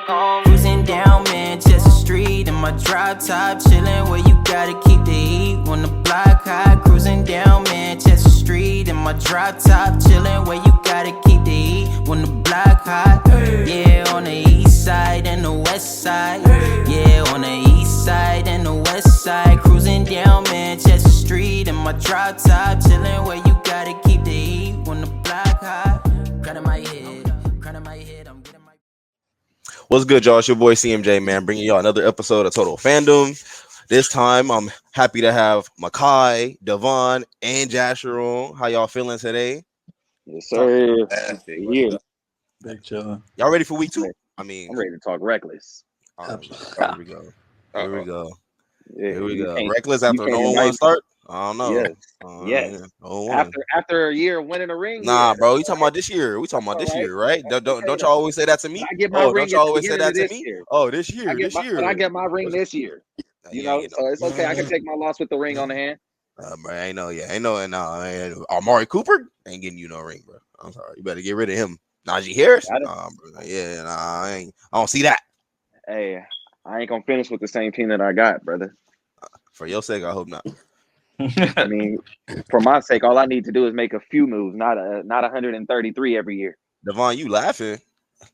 Cruising down Manchester Street in my drop top, chillin' where you gotta keep the heat when the block hot. Cruising down Manchester Street in my drop top, chillin' where you gotta keep the heat when the block hot. Yeah, on the east side and the west side. Yeah, on the east side and the west side. Cruising down Manchester Street in my drop top, chillin' where you gotta keep the heat when the block hot. Crown my head, I'm getting my. What's good, y'all? It's your boy CMJ, man, bringing y'all another episode of Total Fandom. This time, I'm happy to have Mckai, Devaughn, and Jasher on. How y'all feeling today? Yes, sir. Yeah. Big chillin'. Y'all ready for week 2? I mean, I'm ready to talk reckless. here we go. Here we go. Yeah, Here we you go. can't- Reckless you after can't no one invite- start? I don't know. Yes. Yes. Yeah. Oh, one. After a year of winning a ring. Nah, yeah. bro. You talking about this year? We talking about this All right. year, right? Don't Okay, y'all always say that to me? I get my Oh, ring don't y'all at the always say beginning that of to this me? year. Oh, this year. But I get my ring this year. You know, so it's okay. I can take my loss with the ring on the hand. Bro, I know, yeah, I know, and Amari Cooper ain't getting you no ring, bro. I'm sorry, you better get rid of him. Najee Harris, I don't see that. Hey, I ain't gonna finish with the same team that I got, brother. For your sake, I hope not. I mean, for my sake, all I need to do is make a few moves, not 133 every year. Devaughn, you laughing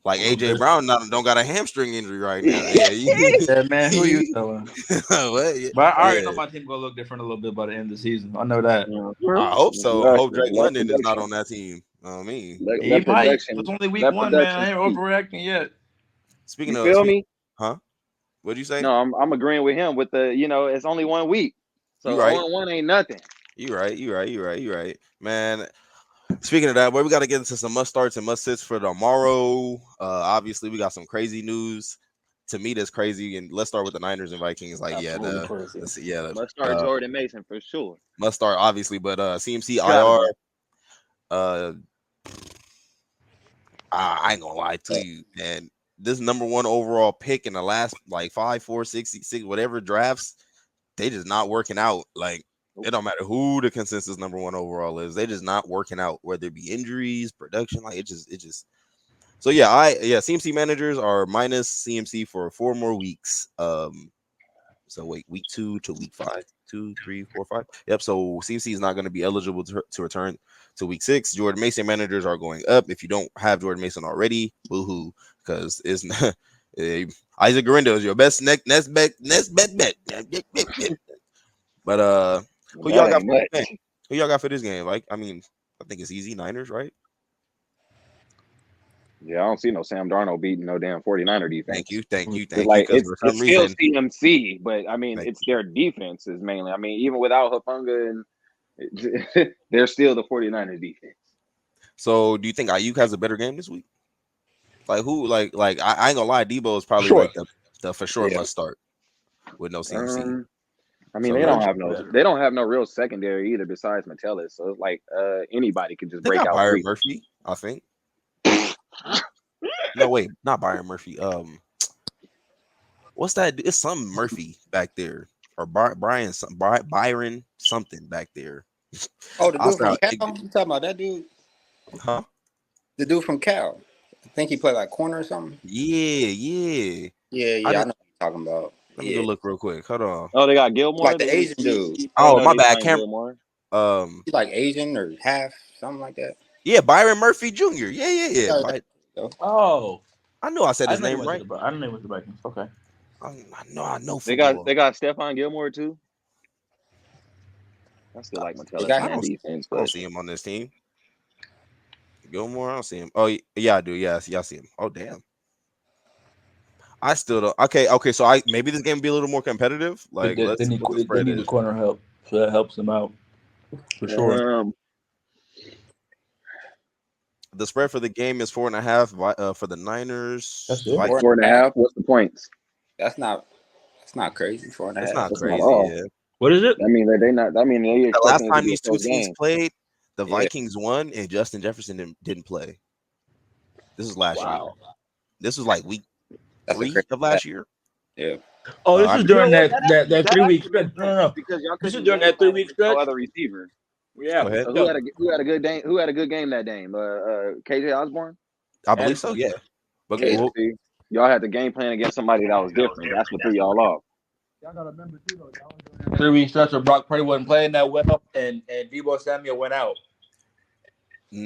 like AJ Brown don't got a hamstring injury right now. Yeah, Yeah, man, who you telling? What? Yeah. But I already know my team gonna look different a little bit by the end of the season. I know that. I hope so. I hope Drake Exactly. London is not on that team. I mean, He might. It's only week 1, man. I ain't overreacting yet. speaking You of, feel me? huh? What'd you say? No, I'm agreeing with him with the, it's only 1 week. So You right. 0-1 ain't nothing. You right. Man, speaking of that, boy, we got to get into some must starts and must sits for tomorrow. Obviously, we got some crazy news. To me, that's crazy. And let's start with the Niners and Vikings. Like, let's see, Must start Jordan Mason for sure. Must start, obviously, but CMC IR. I ain't gonna lie to you, man. This number 1 overall pick in the last like 5, 4, 6, 6, whatever drafts, they just not working out. Like, it don't matter who the consensus number 1 overall is, they just not working out, whether it be injuries, production, like it just. So CMC managers are minus CMC for 4 more weeks. So wait, week 2 to week 5, 2, 3, 4, 5. Yep. So CMC is not going to be eligible to return to week 6. Jordan Mason managers are going up. If you don't have Jordan Mason already, boo-hoo, because it's not. Isaac Garendo is your best next bet. But who y'all got for this game? Who y'all got for this game? Like, I mean, I think it's easy. Niners, right? Yeah, I don't see no Sam Darnold beating no damn 49er defense. Thank you. Like, Because for some reason, still CMC, but I mean, it's their defenses mainly. I mean, even without Hupunga, and they're still the 49ers defense. So, do you think Ayuk has a better game this week? Like who? Like I ain't gonna lie, Debo is probably like the for sure must start with no CMC. I mean, they don't have no real secondary either besides Metellus. So it's like anybody can just break out. Byron Murphy, I think. No, wait, not Byron Murphy. What's that? It's some Murphy back there, or Byron something back there. Oh, the dude from Cal? You talking about that dude? Huh? The dude from Cal. I think he played like corner or something. Yeah. I know what you're talking about. Let me go look real quick. Hold on. Oh, they got Gilmore, like the Asian dude. Oh, my bad. Gilmore. He's like Asian or half, something like that. Yeah, Byron Murphy Jr. Yeah. Oh, I knew I said his name right. I don't know with the Vikings. Okay. I know. They got Stephon Gilmore too. I still like Metellus. I don't see him on this team. Gilmore, I don't see him. Oh yeah, I do. Yeah, I see him. Oh damn. I still don't. Okay. So maybe this game will be a little more competitive. Like they need the corner help, so that helps them out for sure. The spread for the game is 4.5 for the Niners. That's it. 4.5. What's the points? That's not crazy. 4.5. That's not crazy. Yeah. What is it? I mean, they not. I mean, the last time these two teams played, the Vikings won and Justin Jefferson didn't play. This is last year. This was like week 3 of last year. Yeah. Oh, this is during that 3 week stretch. No. Because y'all this is during that 3 week stretch. No other receiver. Yeah. So who had a good game? Who had a good game that game? KJ Osborne. I believe so. Yeah. But Y'all had the game plan against somebody that was different. That's what threw y'all off. Y'all gotta remember too, though. Y'all was doing that 3-week stretch where Brock Purdy wasn't playing that well, and Deebo Samuel went out. I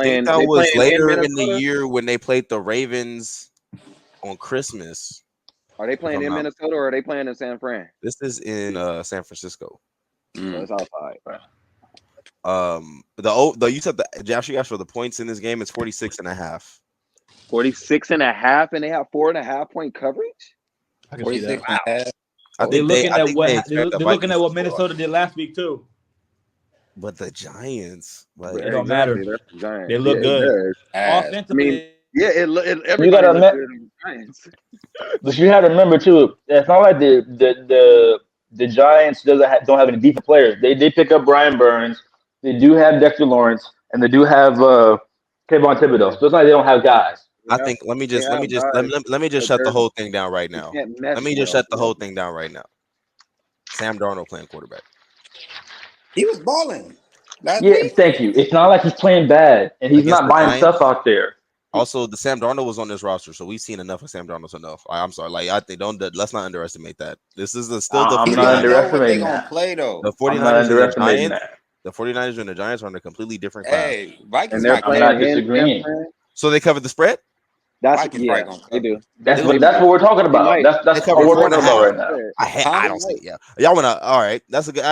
think that was later in the year when they played the Ravens on Christmas. Are they playing in Minnesota or are they playing in San Fran? This is in San Francisco. So it's outside. You said Jasher asked for the points in this game. It's 46.5. 46.5, and they have 4.5 point coverage. I can see that. Wow. I think they're looking at what Minnesota did last week too. But the Giants, like, it don't matter. They look good. Offensively, everybody looks good in the Giants. But you have to remember too, it's not like the Giants don't have any defensive players. They pick up Brian Burns. They do have Dexter Lawrence, and they do have Kayvon Thibodeau. So it's not like they don't have guys. I think let me just shut the whole thing down right now. Let me just shut the whole thing down right now. Sam Darnold playing quarterback. He was balling. Thank you. It's not like he's playing bad, and he's not buying stuff out there. Also, the Sam Darnold was on this roster, so we've seen enough of Sam Darnold enough. I'm sorry, let's not underestimate that. This is still the 49ers. I'm not underestimating that. Play though. The 49ers and the Giants are on a completely different class. Hey, Vikings. And I'm not disagreeing. So they covered the spread? They do. That's what we're talking about. That's what we're talking about right now. I don't see it. Yeah, y'all wanna? All right, that's a good.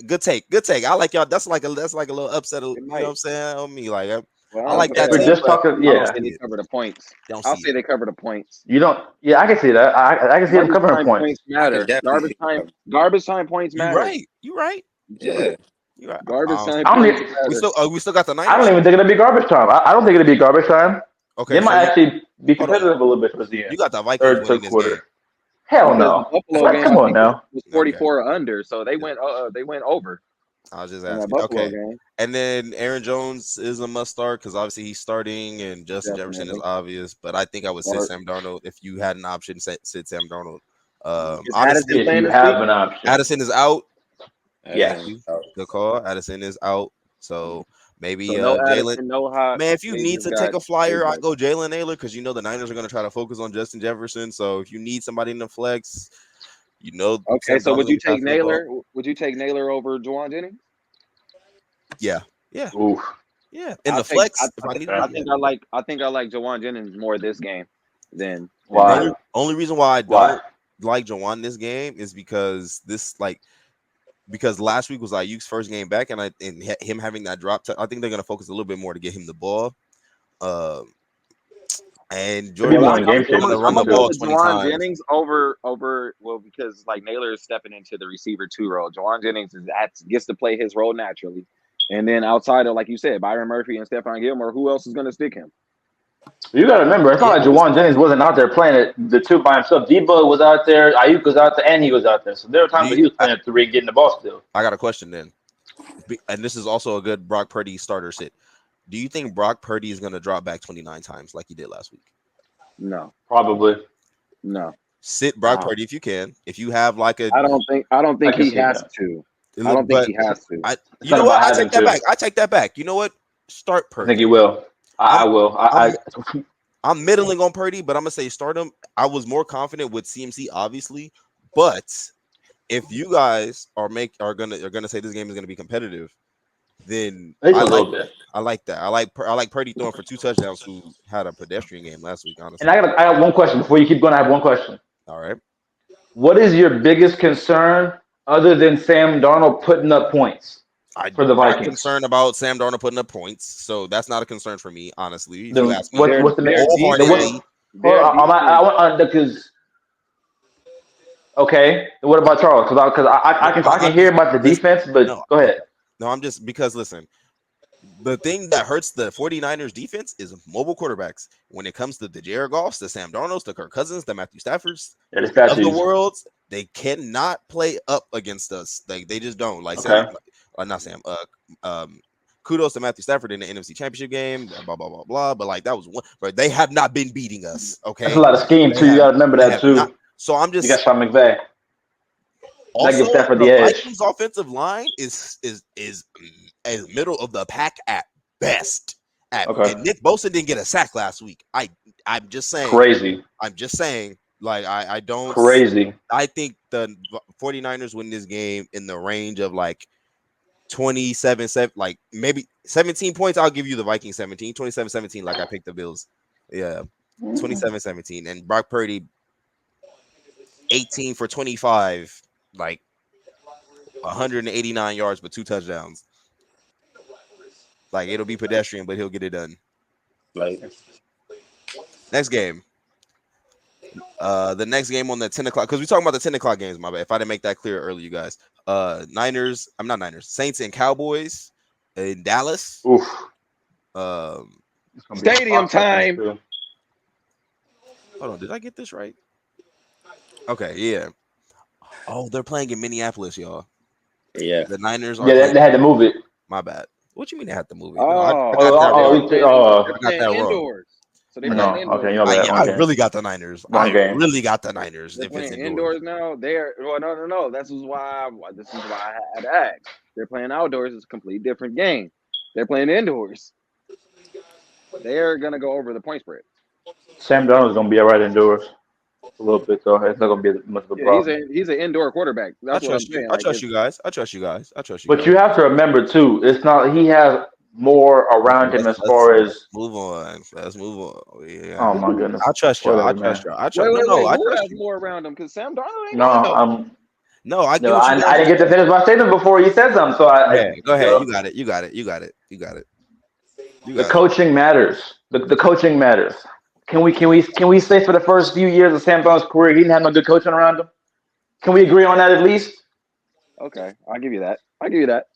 Good take. Good take. I like y'all. That's like a little upset. You know what I'm saying? On me, like I like that. We're just talking. Yeah, they cover the points. I'll say they cover the points. You don't. Yeah, I can see that. I can see them covering points. Matter. Garbage time points matter. You right. Yeah. You right. Garbage time. Points we still got the Niners. I don't even think it'll be garbage time. I don't think it'll be garbage time. Okay, they might actually be competitive a little bit towards the end. You got the Vikings winning this game. Hell no! Come on now. It was 44 or under, so they went over. I was just asking. Okay, and then Aaron Jones is a must start because obviously he's starting, and Justin Jefferson is obvious. But I think I would sit Sam Darnold if you had an option. Sit Sam Darnold. Honestly, if you have an option. Addison is out. Yeah, good call. Addison is out, so. Maybe Jalen. Man, if you need to take a flyer, I go Jalen Naylor because you know the Niners are going to try to focus on Justin Jefferson. So if you need somebody in the flex, you know. Okay, so would you take Naylor? Would you take Naylor over Juwan Jennings? Yeah. Oof. Yeah. In the flex, I think I like Juwan Jennings more this game than why. Only reason why I don't like Juwan this game is because because last week was Ayuk's first game back, and him having that drop, I think they're going to focus a little bit more to get him the ball. And Jordan going to run the ball 20 times. Jennings over because like Naylor is stepping into the receiver 2 role. Juwan Jennings gets to play his role naturally, and then outside of like you said, Byron Murphy and Stephon Gilmore, who else is going to stick him? You got to remember, it's not like Juwan Jennings wasn't out there playing the 2 by himself. Debo was out there, Ayuk was out there, and he was out there. So there were times when he was playing 3, getting the ball still. I got a question then, and this is also a good Brock Purdy starter sit. Do you think Brock Purdy is going to drop back 29 times like he did last week? No, probably. No. Sit Brock Purdy if you can. If you have like a, I don't think he has to. I don't think he has to. You know what? I take that back. I take that back. You know what? Start Purdy. I think he will. I will. I'm middling on Purdy, but I'm gonna say start him. I was more confident with CMC, obviously, but if you guys are gonna say this game is gonna be competitive, then I like that. I like Purdy throwing for 2 touchdowns, who had a pedestrian game last week. Honestly, and I got one question before you keep going. I have one question. All right. What is your biggest concern other than Sam Darnold putting up points? For the Vikings, I'm concerned about Sam Darnold putting up points, so that's not a concern for me, honestly. What's the next? Because okay, what about Charles? Because I can hear about the defense, but go ahead. No, I'm just because listen, the thing that hurts the 49ers defense is mobile quarterbacks. When it comes to the Jared Goffs, the Sam Darnolds, the Kirk Cousins, the Matthew Staffords of the world, they cannot play up against us. They just don't. Like kudos to Matthew Stafford in the NFC Championship game, blah blah blah blah. But like that was one, but they have not been beating us. Okay, that's a lot of scheme too. You got to remember that too. So I'm just. You got Sean McVay. Also, the Vikings offensive line is middle of the pack at best. Okay. And Nick Bosa didn't get a sack last week. I'm just saying. Crazy. I'm just saying. Like I don't. Crazy. I think the 49ers win this game in the range of like 27, like maybe 17 points. I'll give you the Vikings 17, 27-17, like I picked the Bills. Yeah, 27-17. And Brock Purdy 18 for 25, like 189 yards, but 2 touchdowns. Like it'll be pedestrian, but he'll get it done. Like, Next game. The next game on the 10 o'clock, because we're talking about the 10 o'clock games, my bad. If I didn't make that clear earlier, you guys. Saints and Cowboys in Dallas. Oof. Stadium time. Hold on, did I get this right? Okay, yeah. Oh, they're playing in Minneapolis, y'all. yeah. The Niners are. Yeah, they had to move it. My bad. What you mean they had to move it? Oh, No, I got they're that wrong. indoors. So they're No, playing indoors. okay, you know that. I Okay. really got the Niners. Wrong game. Really got the Niners. They're If it's playing indoors. indoors now. No. This is why I had to ask. They're playing outdoors. It's a complete different game. They're playing indoors. They're gonna go over the point spread. Sam Darnold's gonna be all right indoors. A little bit though. It's not gonna be much of a Yeah, problem. he's an indoor quarterback. That's I what I'm trust you. saying. I trust you guys. I trust you guys. I trust you. But guys. you have to remember too, it's not he has more around him as far as move on. Let's move on. Yeah. oh my goodness. I trust y'all. Whatever, I trust man. y'all. I trust. Wait, I who trust has you. more around him? Because Sam Darnold ain't No, got no. No, I get no, what you I didn't get to finish my statement before you said something. So Go ahead. You got it. You got it. You got it. You got it. The coaching matters. The coaching matters. Can we say for the first few years of Sam Darnold's career he didn't have no good coaching around him? Can we agree on that at least? Okay, I'll give you that.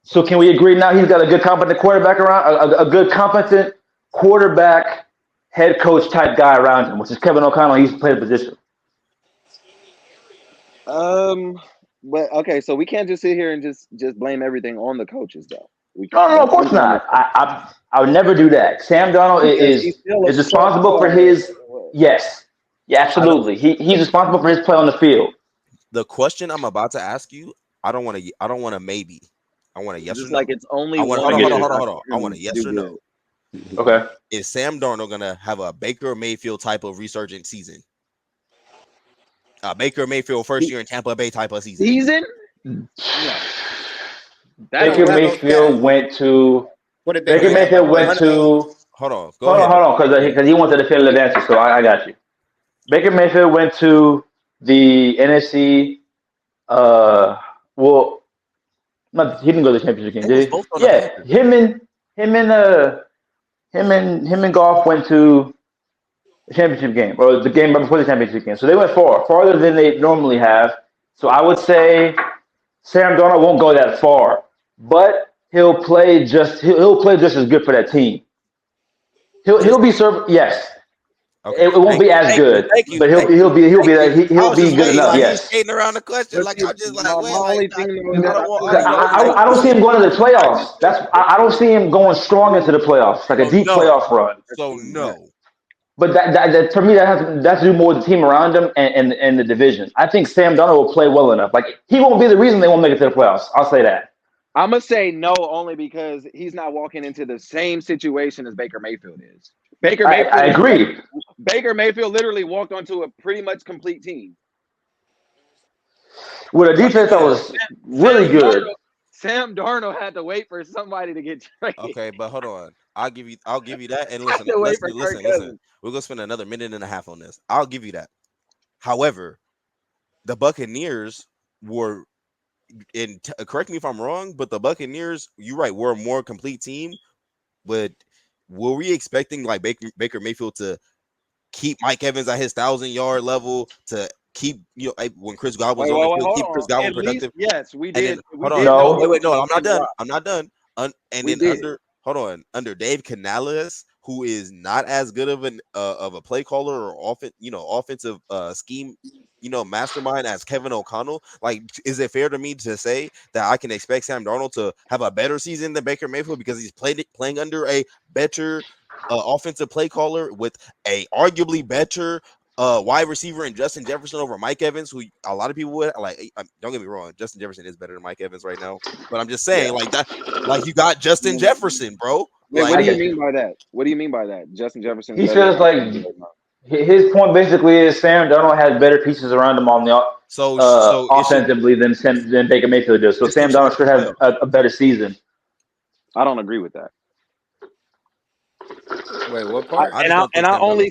So can we agree now he's got a good competent quarterback around a good competent quarterback head coach type guy around him, which is Kevin O'Connell. He used to play the position. But okay, so we can't just sit here and just blame everything on the coaches, though. No, of course not. I would never do that. Sam Darnold is responsible for his. Yes, yeah, absolutely. He's responsible for his play on the field. The question I'm about to ask you, I don't want a maybe. I want a yes or no. Like it's only. Hold on. I want a yes or no. Okay. Is Sam Darnold gonna have a Baker Mayfield type of resurgent season? Baker Mayfield first year in Tampa Bay type of season? No. Baker Mayfield went to. What did Baker Mayfield went to. Hold on, hold on, because he wanted the definitive answer, so I got you. Baker Mayfield went to the NFC. Well, not he didn't go to the championship game, did he? Yeah, him and Goff went to the championship game, or the game before the championship game. So they went farther than they normally have. So I would say Sam Darnold won't go that far, but he'll play just as good for that team. He'll be served. Yes. Okay. It won't be as good, but he'll be good enough. Yes. Skating around the question, like I'm just like, I don't see him going to the playoffs. I don't see him going strong into the playoffs, like a deep playoff run. So no. But that for me, that has to do more with the team around him and the division. I think Sam Darnold will play well enough. Like he won't be the reason they won't make it to the playoffs. I'll say that. I'm gonna say no only because he's not walking into the same situation as Baker Mayfield is. I agree. Baker Mayfield literally walked onto a pretty much complete team with a defense that was really good. Sam Darnold had to wait for somebody to get traded. Okay, but hold on. I'll give you that. And listen. We're gonna spend another minute and a half on this. I'll give you that. However, the Buccaneers were correct me if I'm wrong, but the Buccaneers, you're right, were a more complete team. But were we expecting like Baker Mayfield to keep Mike Evans at his 1,000-yard level, to keep when Chris Godwin's on the field, keep Chris Godwin productive? Yes, we did. No, I'm not done. Under Dave Canales, who is not as good of a play caller or offensive scheme mastermind as Kevin O'Connell. Like, is it fair to me to say that I can expect Sam Darnold to have a better season than Baker Mayfield because he's playing under a better offensive play caller with a arguably better wide receiver and Justin Jefferson over Mike Evans, who a lot of people would like. Don't get me wrong, Justin Jefferson is better than Mike Evans right now, but I'm just saying like that, like you got Justin Jefferson, bro. Wait, Like, what do you mean by that? What do you mean by that? Justin Jefferson. He feels like his point basically is Sam Darnold has better pieces around him on the offensively than Baker Mayfield does. So Sam Darnold should have a better season. I don't agree with that. Wait, what part? I only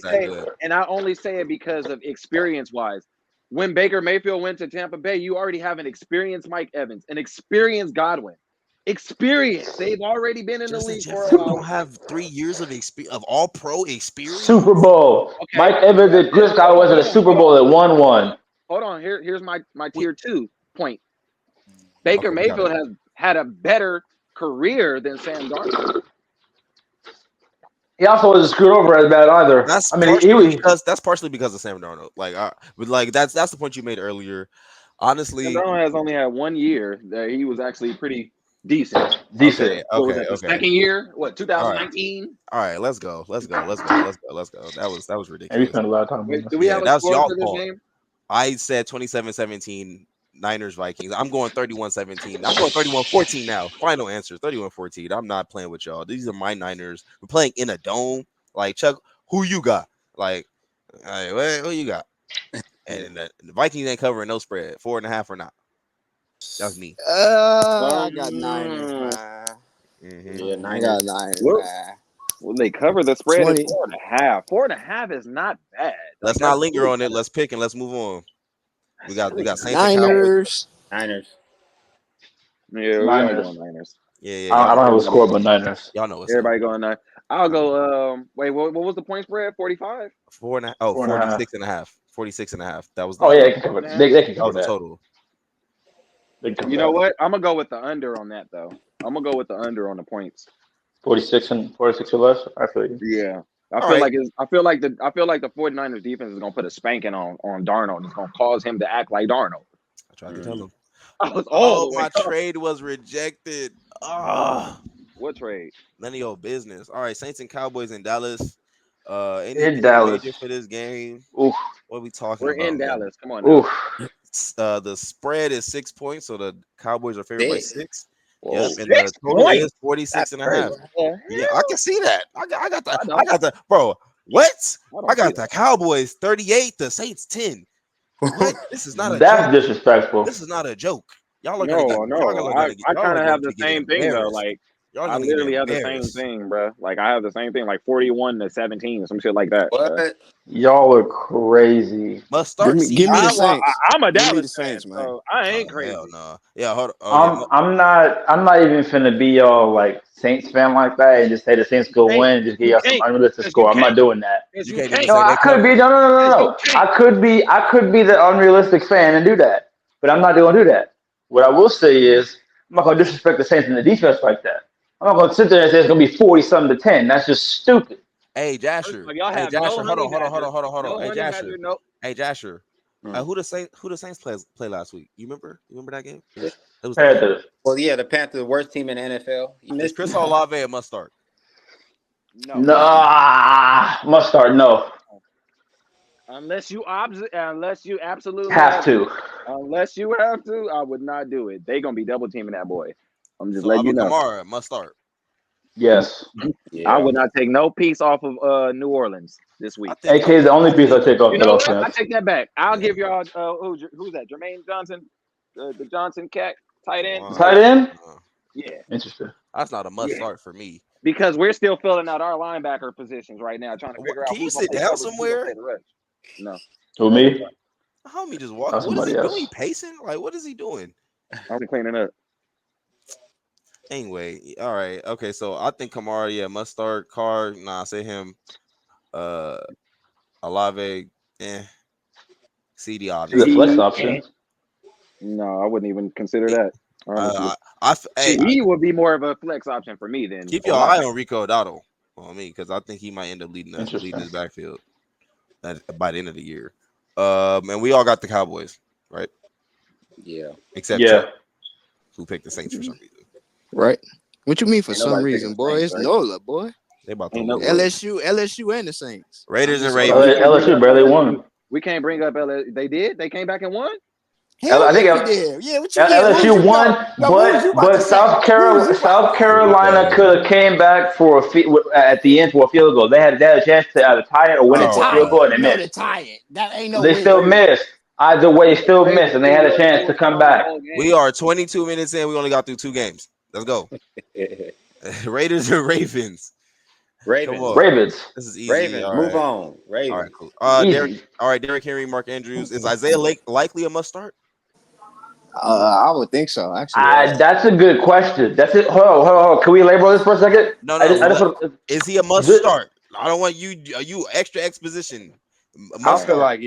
say it because of experience wise. When Baker Mayfield went to Tampa Bay, you already have an experienced Mike Evans, an experienced Godwin. Experience. They've already been in the league for a while. Don't have 3 years of experience of all pro experience. Super Bowl. Okay. Mike Evans and Chris Godwin was at a Super Bowl that won one. Hold on. Here's my tier 2 point. Baker Mayfield has had a better career than Sam Darnold. He also wasn't screwed over as bad either. That's partially because of Sam Darnold. Like that's the point you made earlier. Honestly, Sam Darnold has only had 1 year that he was actually pretty decent. Okay. Second year, what, 2019? All right, let's go. That was ridiculous. And we spent a lot of time. Wait, do we have a score for this game? I said 27-17 Niners Vikings. I'm going 31-17. I'm going 31-14 now. Final answer 31-14. I'm not playing with y'all. These are my Niners. We're playing in a dome. Like, Chuck, who you got? Like, who you got? And the Vikings ain't covering no spread. 4.5 or not. That's me. I got Niners. Yeah, I got Niners. Well, they cover the spread at 4.5. 4.5 is not bad. Let's not linger on it. Let's pick and let's move on. We got Saints Niners. Yeah, we're going Niners. Yeah. I don't have a score, but Niners. Y'all know everybody going Niners. I'll go. Wait, what was the point spread? 45. 4.5. Oh, 46.5. 46.5. That was. They can cover that. They can cover that. Total. You know what? I'm gonna go with the under on that though. I'm gonna go with the under on the points. 46 or less. I feel you. Yeah. I feel like the 49ers defense is gonna put a spanking on Darnold. It's gonna cause him to act like Darnold. I tried to tell him. My trade was rejected. What trade? None of your business. All right, Saints and Cowboys in Dallas. In Dallas for this game. Oof. What are we talking about? We're in Dallas. Come on. Now. The spread is 6 points, so the Cowboys are favored by 6. Yep, and the total is 46.5. Yeah, I can see that. I got the bro. What? I got the Cowboys 38, the Saints 10. What? This is not a That's joke. Disrespectful. This is not a joke. Y'all are I kind of have the same thing though. Like I literally have the same thing, bro. Like I have the same thing, like 41-17, some shit like that. What? Y'all are crazy. Must start. Give me the Saints. I'm a Dallas Saints, fan, man. so I ain't crazy. Hell no. Yeah, hold on. I'm not even finna be y'all like Saints fan like that and just say the Saints go win and just give y'all some unrealistic score. I'm not doing that. I could be no. I could be the unrealistic fan and do that, but I'm not going to do that. What I will say is I'm not going to disrespect the Saints in the defense like that. I'm not going to sit there and say it's going to be 40-something to 10. That's just stupid. Hey, Jasher. Hold on. Hey, Jasher. Hey, Jasher. Who the Saints play last week? You remember that game? It was Panthers. Well, yeah, the Panthers, the worst team in the NFL. Is Chris Olave a must start? No. Must start. No. Unless you absolutely have to. Unless you have to, I would not do it. They gonna be double teaming that boy. I'm just letting you know. Kamara must start. Yes. Yeah. I would not take no piece off of New Orleans this week. AK is the only piece I take off. You know what? I take that back. I'll give y'all who's that? Jermaine Johnson, the Johnson cat tight end. Tight end? Yeah. Interesting. That's not a must start for me. Because we're still filling out our linebacker positions right now, trying to figure out. Can you sit down somewhere? No. Who, me? Homie just walking. What is he doing? He pacing? Like, what is he doing? I'm cleaning up. Anyway, all right. Okay, so I think Kamara, must start. Carr, say him. Olave, CD, obviously. The flex option. No, I wouldn't even consider that. He would be more of a flex option for me than. Keep your eye on Rico Dotto on me, because I think he might end up leading his backfield by the end of the year. And we all got the Cowboys, right? Yeah. Except Chuck, who picked the Saints for some reason. Right. What you mean for some reason, boy? It's Nola, boy. They about to LSU and the Saints. Raiders and Ravens. LSU barely won. We can't bring up LSU. They did. They came back and won. Hell I think yeah, we did. Yeah, what you get? LSU won, but South Carolina could have came back for at the end for a field goal. They had a chance to either tie it or win it for a field goal, and they missed. They're tying. That ain't no. They still missed. Either way, still missed, and they had a chance to come back. We are 22 minutes in. We only got through 2 games. Let's go. Raiders or Ravens? Ravens. This is easy. Ravens. All Move right. on. Ravens. All right, cool. Derrick Henry, Mark Andrews. Is Isaiah likely a must start? I would think so. Actually, that's a good question. That's it. Hold on. Can we label this for a second? No. Is he a must start? I don't want you extra exposition. I feel like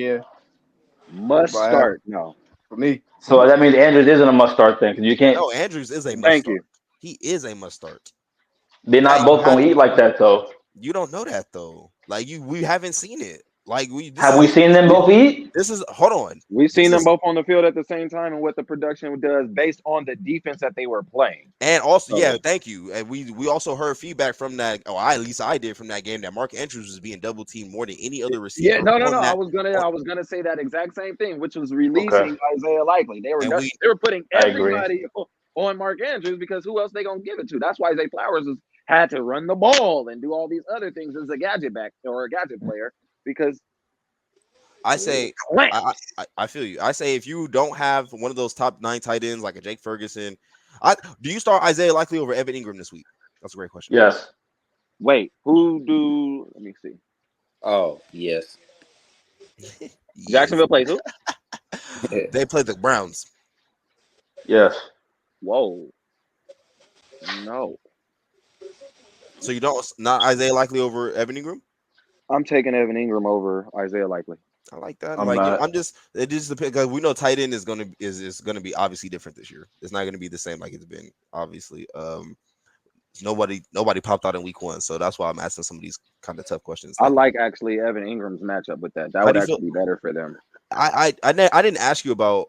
must start. No, for me. So that means Andrews isn't a must start thing because you can't. No, Andrews is a must. Thank start. you. He is a must start. They're not both gonna eat like that though. You don't know that though. Like we haven't seen it. Like have we seen them both eat? Hold on. We've seen them both on the field at the same time and what the production does based on the defense that they were playing. And also, thank you. And we also heard feedback from that. At least I did from that game that Mark Andrews was being double teamed more than any other receiver. Yeah, no. I was gonna say that exact same thing, which was releasing Isaiah Likely. They were putting everybody on Mark Andrews because who else they gonna give it to? That's why Zay Flowers had to run the ball and do all these other things as a gadget back or a gadget player because. I say, I feel you. I say if you don't have one of those top 9 tight ends like a Jake Ferguson, do you start Isaiah Likely over Evan Ingram this week? That's a great question. Yes. Wait, let me see. Oh, yes. Jacksonville plays who? They play the Browns. Yes. Whoa. No. So you not Isaiah Likely over Evan Ingram? I'm taking Evan Ingram over Isaiah Likely. I like that. It just depends because we know tight end is gonna be obviously different this year. It's not gonna be the same like it's been obviously. Nobody popped out in week 1, so that's why I'm asking some of these kind of tough questions. I like actually Evan Ingram's matchup with that. That would actually be better for them. I didn't ask you about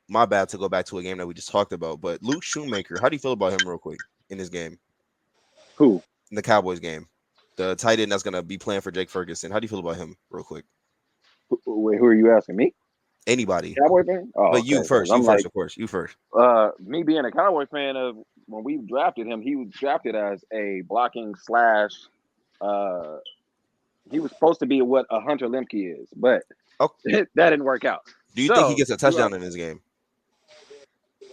my bad to go back to a game that we just talked about, but Luke Shoemaker, how do you feel about him real quick in this game? Who? In the Cowboys game. The tight end that's gonna be playing for Jake Ferguson. How do you feel about him real quick? Wait, who are you asking? Me? Anybody. Cowboy fan? Oh, but you first. Of course. You first. Me being a Cowboy fan when we drafted him, he was drafted as a blocking / he was supposed to be what a Hunter Lemke is, but that didn't work out. Do you think he gets a touchdown in this game?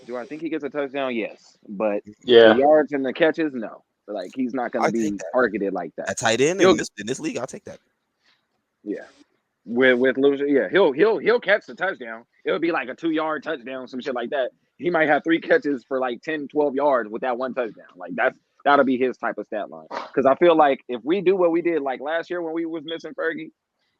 Do I think he gets a touchdown? Yes. But the yards and the catches, no. Like he's not going to be targeted like that. A tight end in this league, I'll take that. Yeah. With Lucia, yeah, he'll catch the touchdown. It'll be like a 2-yard touchdown, some shit like that. He might have 3 catches for like 10, 12 yards with that one touchdown. Like that'll be his type of stat line. Because I feel like if we do what we did like last year when we was missing Fergie,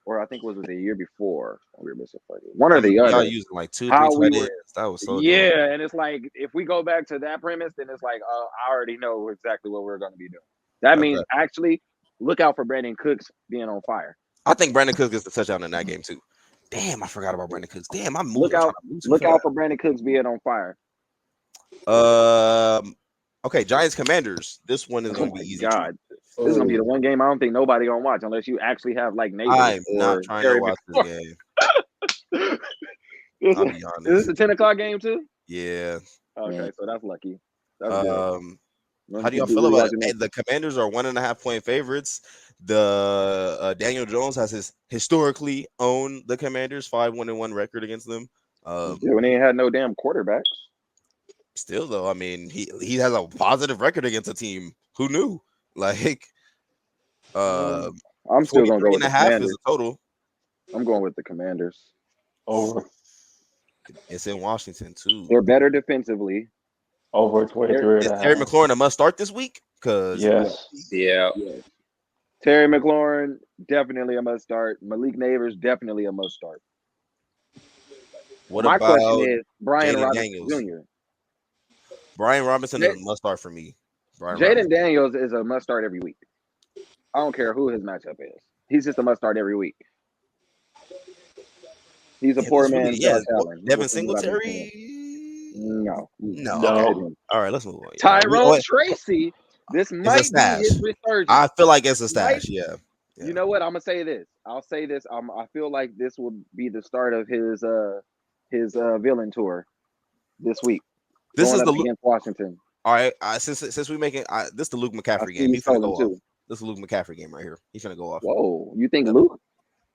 or I think it was the year before when we were missing Fergie, one or the other. Y'all using like 2, 3 tight ends. That was so good. And it's like if we go back to that premise, then it's like I already know exactly what we're going to be doing. That means actually look out for Brandon Cooks being on fire. I think Brandon Cooks gets the touchdown in that game too. Damn, I forgot about Brandon Cooks. Damn, I'm moving. Look out for Brandon Cooks being on fire. Okay, Giants Commanders. This one is going to be easy. God, this is going to be the one game I don't think nobody gonna watch unless you actually have like neighbors. I'm not trying to watch this game. I'll be honest. Is this a 10:00 game too? Yeah. Okay, so that's lucky. That's good. How do y'all feel about it? The Commanders are 1.5-point favorites. The Daniel Jones has his historically owned the Commanders 5-1-1 record against them. When he had no damn quarterbacks. Still though, I mean, he has a positive record against a team. Who knew? Like, I'm still gonna go with the Commanders. Is the total. I'm going with the Commanders. Over. It's in Washington too. They're better defensively. Over 23. Is Terry McLaurin a must start this week? Yes. Yeah. Terry McLaurin, definitely a must start. Malik Neighbors, definitely a must start. What My about question is Brian Jaden Robinson Daniels? Jr. Brian Robinson is a must start for me. Jaden Daniels is a must start every week. I don't care who his matchup is. He's just a must start every week. He's a poor man. Devin Singletary? No. Okay. All right, let's move on. Tyrone Tracy. This might be his resurgence. I feel like it's a stash. Yeah. You know what? I'm gonna say this. I'll say this. I feel like this will be the start of his villain tour this week. This is up the against Washington. All right, since we making this the Luke McCaffrey game. He's gonna go off. Too. This is the Luke McCaffrey game right here. He's gonna go off. Whoa, you think Luke?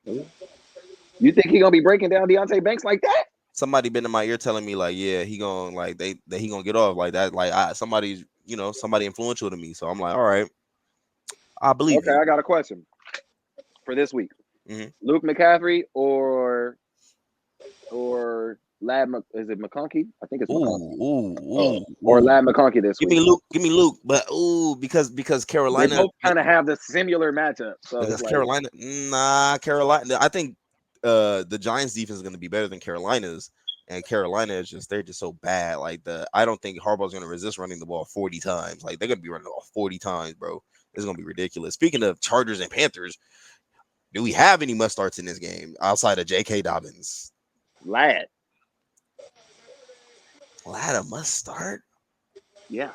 You think he gonna be breaking down Deontay Banks like that? Somebody been in my ear telling me like, yeah, he gonna like he gonna get off like that. Like somebody influential to me. So I'm like, all right, I believe. Okay, I got a question for this week. Luke McCaffrey or Lad? Is it McConkey? I think it's McConkey. Or Lad McConkey this week. Give me Luke, but because Carolina they both kind of have the similar matchup. So because Carolina, Carolina. I think the Giants defense is going to be better than Carolina's, and Carolina is they're just so bad. Like I don't think Harbaugh's going to resist running the ball 40 times. Like they're going to be running the ball 40 times, bro. It's going to be ridiculous. Speaking of Chargers and Panthers, do we have any must starts in this game outside of J.K. Dobbins? Lad a must start? Yeah,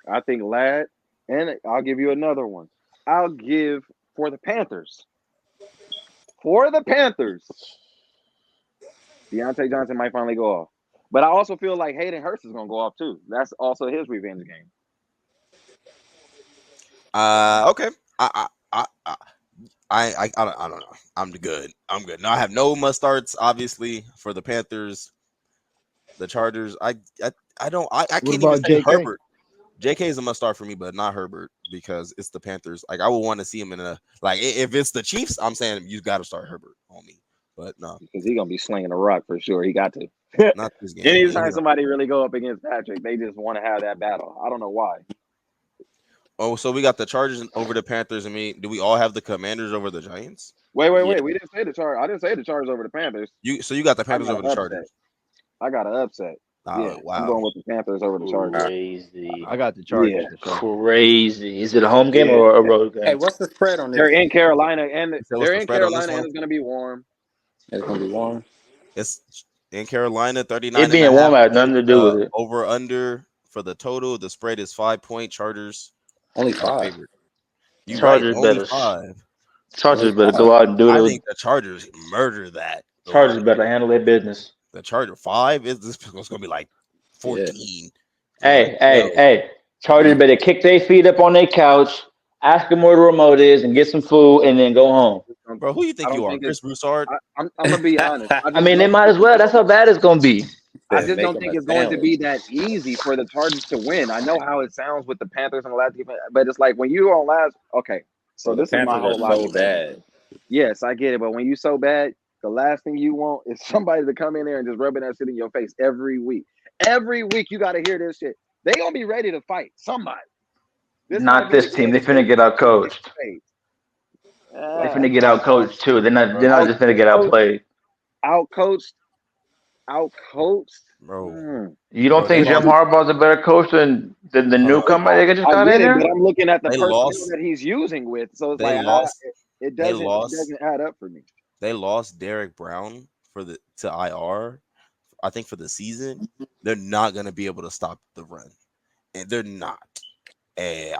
I think Lad, and I'll give you another one. I'll give for the Panthers. Deontay Johnson might finally go off, but I also feel like Hayden Hurst is going to go off too. That's also his revenge game. Okay. I don't know. I'm good. No, I have no must starts. Obviously for the Panthers, the Chargers. I can't even say Herbert. JK is a must start for me, but not Herbert because it's the Panthers. Like I would want to see him in a if it's the Chiefs, I'm saying you got to start Herbert on me. But no, because he's gonna be slinging a rock for sure. He got to. Not this game. Anytime somebody really go up against Patrick, they just want to have that battle. I don't know why. Oh, so we got the Chargers over the Panthers. I mean, do we all have the Commanders over the Giants? Wait. We didn't say the Chargers. I didn't say the Chargers over the Panthers. You got the Panthers over the Chargers. I got an upset. Yeah, wow. I'm going with the Panthers over the Chargers. Crazy. I got the Chargers. Yeah. Crazy. Is it a home game or a road game? Hey, what's the spread on this? They're in Carolina, and it's going to be warm. It's going to be warm. It's in Carolina, 39. It being warm has nothing to do with it. Over under for the total. The spread is 5 point. Chargers only 5. Chargers better. 5. Chargers better go out and do it. I think the Chargers murder that. Chargers better handle their business. The Charger 5 is this going to be like 14. Yeah. Hey. Chargers better kick their feet up on their couch, ask them where the remote is, and get some food, and then go home. Bro, who you think you are, Chris Broussard? I'm gonna be honest. I mean, they might as well. That's how bad it's gonna be. I just don't think it's going to be that easy for the Chargers to win. I know how it sounds with the Panthers and the last defense, but it's like when you on last. Okay, so this is my whole life. So bad. Yes, I get it, but when you so bad, the last thing you want is somebody to come in there and just rubbing that shit in your face every week. Every week you got to hear this shit. They gonna be ready to fight somebody. Not this team. They finna get out coached. They finna get out coached too. They're not just finna get outplayed. Out coached. Bro. You don't think Jim Harbaugh's a better coach than the newcomer they just got in there? But I'm looking at the personnel that he's using with, so it's it doesn't add up for me. They lost Derek Brown to IR. I think for the season, they're not gonna be able to stop the run, and they're not. And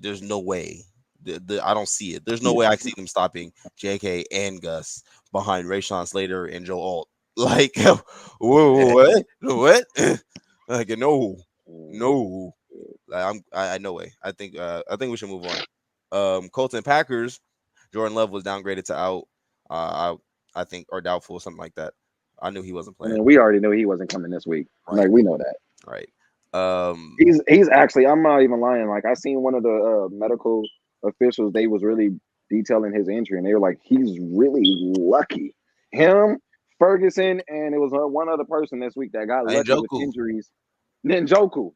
there's no way. I don't see it. There's no way I see them stopping JK and Gus behind Rashawn Slater and Joe Alt. Like, what? Like, no. Like, I no way. I think we should move on. Colts and Packers. Jordan Love was downgraded to out. I think, or doubtful, something like that. I knew he wasn't playing. I mean, we already knew he wasn't coming this week. Right. Like, we know that. Right. He's actually, I'm not even lying. Like, I seen one of the medical officials, they was really detailing his injury, and they were like, he's really lucky. Him, Ferguson, and it was one other person this week that got lucky with injuries. Njoku.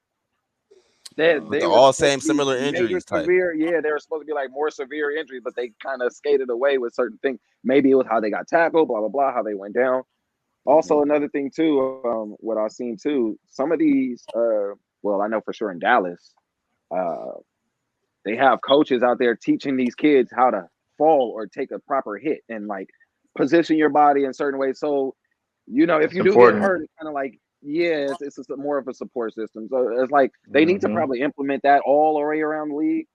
They all similar injuries type. Severe, yeah, they were supposed to be like more severe injuries, but they kind of skated away with certain things. Maybe it was how they got tackled, blah, blah, blah, how they went down. Also, another thing too, what I've seen too, some of these, well, I know for sure in Dallas, they have coaches out there teaching these kids how to fall or take a proper hit and like position your body in certain ways. So, if you do get hurt, it's kind of like, it's more of a support system. So it's like they need to probably implement that all the way around the league.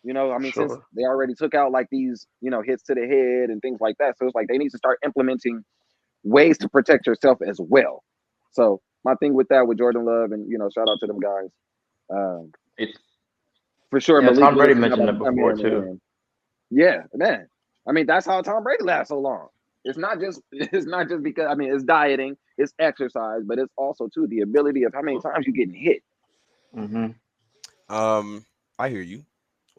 You know, I mean, since they already took out like these, hits to the head and things like that. So it's like they need to start implementing ways to protect yourself as well. So my thing with that, with Jordan Love, and shout out to them guys. For sure, Yeah, Malik Tom Brady Willis mentioned that before too. Yeah, man. I mean, that's how Tom Brady lasts so long. It's not just because it's dieting, it's exercise, but it's also too the ability of how many times you getting hit. I hear you,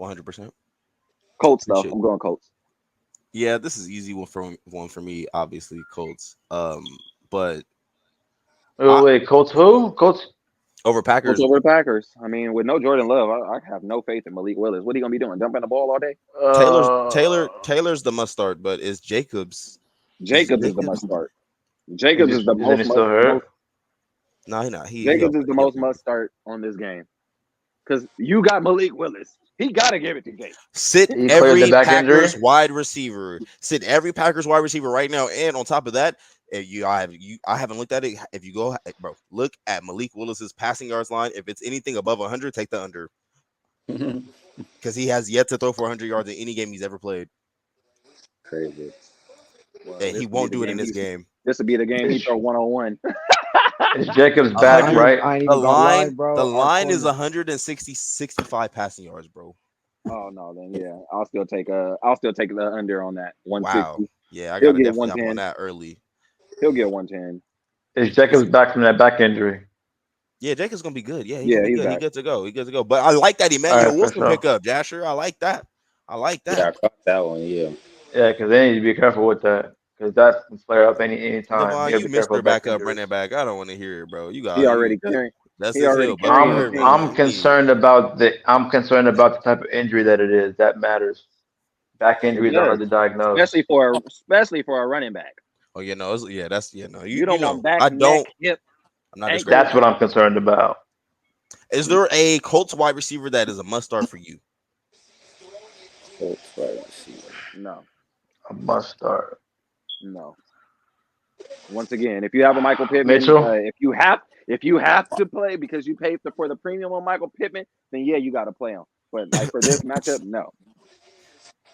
100%. Colts though, I'm going Colts. Yeah, this is easy one for me, obviously Colts. But wait, Colts who? Colts over Packers. Colts over Packers. I mean, with no Jordan Love, I have no faith in Malik Willis. What are you gonna be doing? Dumping the ball all day? Taylor's the must start, but is Jacobs? Jacobs is the must start. Jacobs is the most. No, he's not. Jacobs is the most must start on this game because you got Malik Willis. He gotta give it to Jake. Sit every Packers wide receiver. Sit every Packers wide receiver right now, and on top of that, I haven't looked at it. If you go, bro, look at Malik Willis's passing yards line. If it's anything above 100, take the under, because he has yet to throw for 100 yards in any game he's ever played. Crazy. Well, and he won't do it in this game. This would be the game he throw 101. It's Jacobs back, right? The line is 165 passing yards, bro. Oh no, then yeah, I'll still take the under on that 160. Wow. Yeah, I got to definitely hop on that early. He'll get 110. Is Jacobs back from that back injury? Yeah, Jacobs gonna be good. Yeah, he's good. He's good to go. He's good to go. But I like that Emmanuel Wilson pickup, Jasher. I like that. Yeah, I caught that one. Yeah. Yeah, because they need to be careful with that. Because that can flare up any time. Devaughn, you missed their backup, bring that back. I don't want to hear it, bro. You got. He already carrying. That's his deal. I'm concerned about the type of injury that it is. That matters. Back injuries are hard to diagnose, especially for a running back. Oh, you know, You don't want back. I don't. Hip, I'm not. That's what I'm concerned about. Is there a Colts wide receiver that is a must start for you? Colts wide receiver. No. A must start. No. Once again, if you have a Michael Pittman, Mitchell? if you have to play because you paid for the premium on Michael Pittman, then yeah, you got to play him. But like for this matchup, no.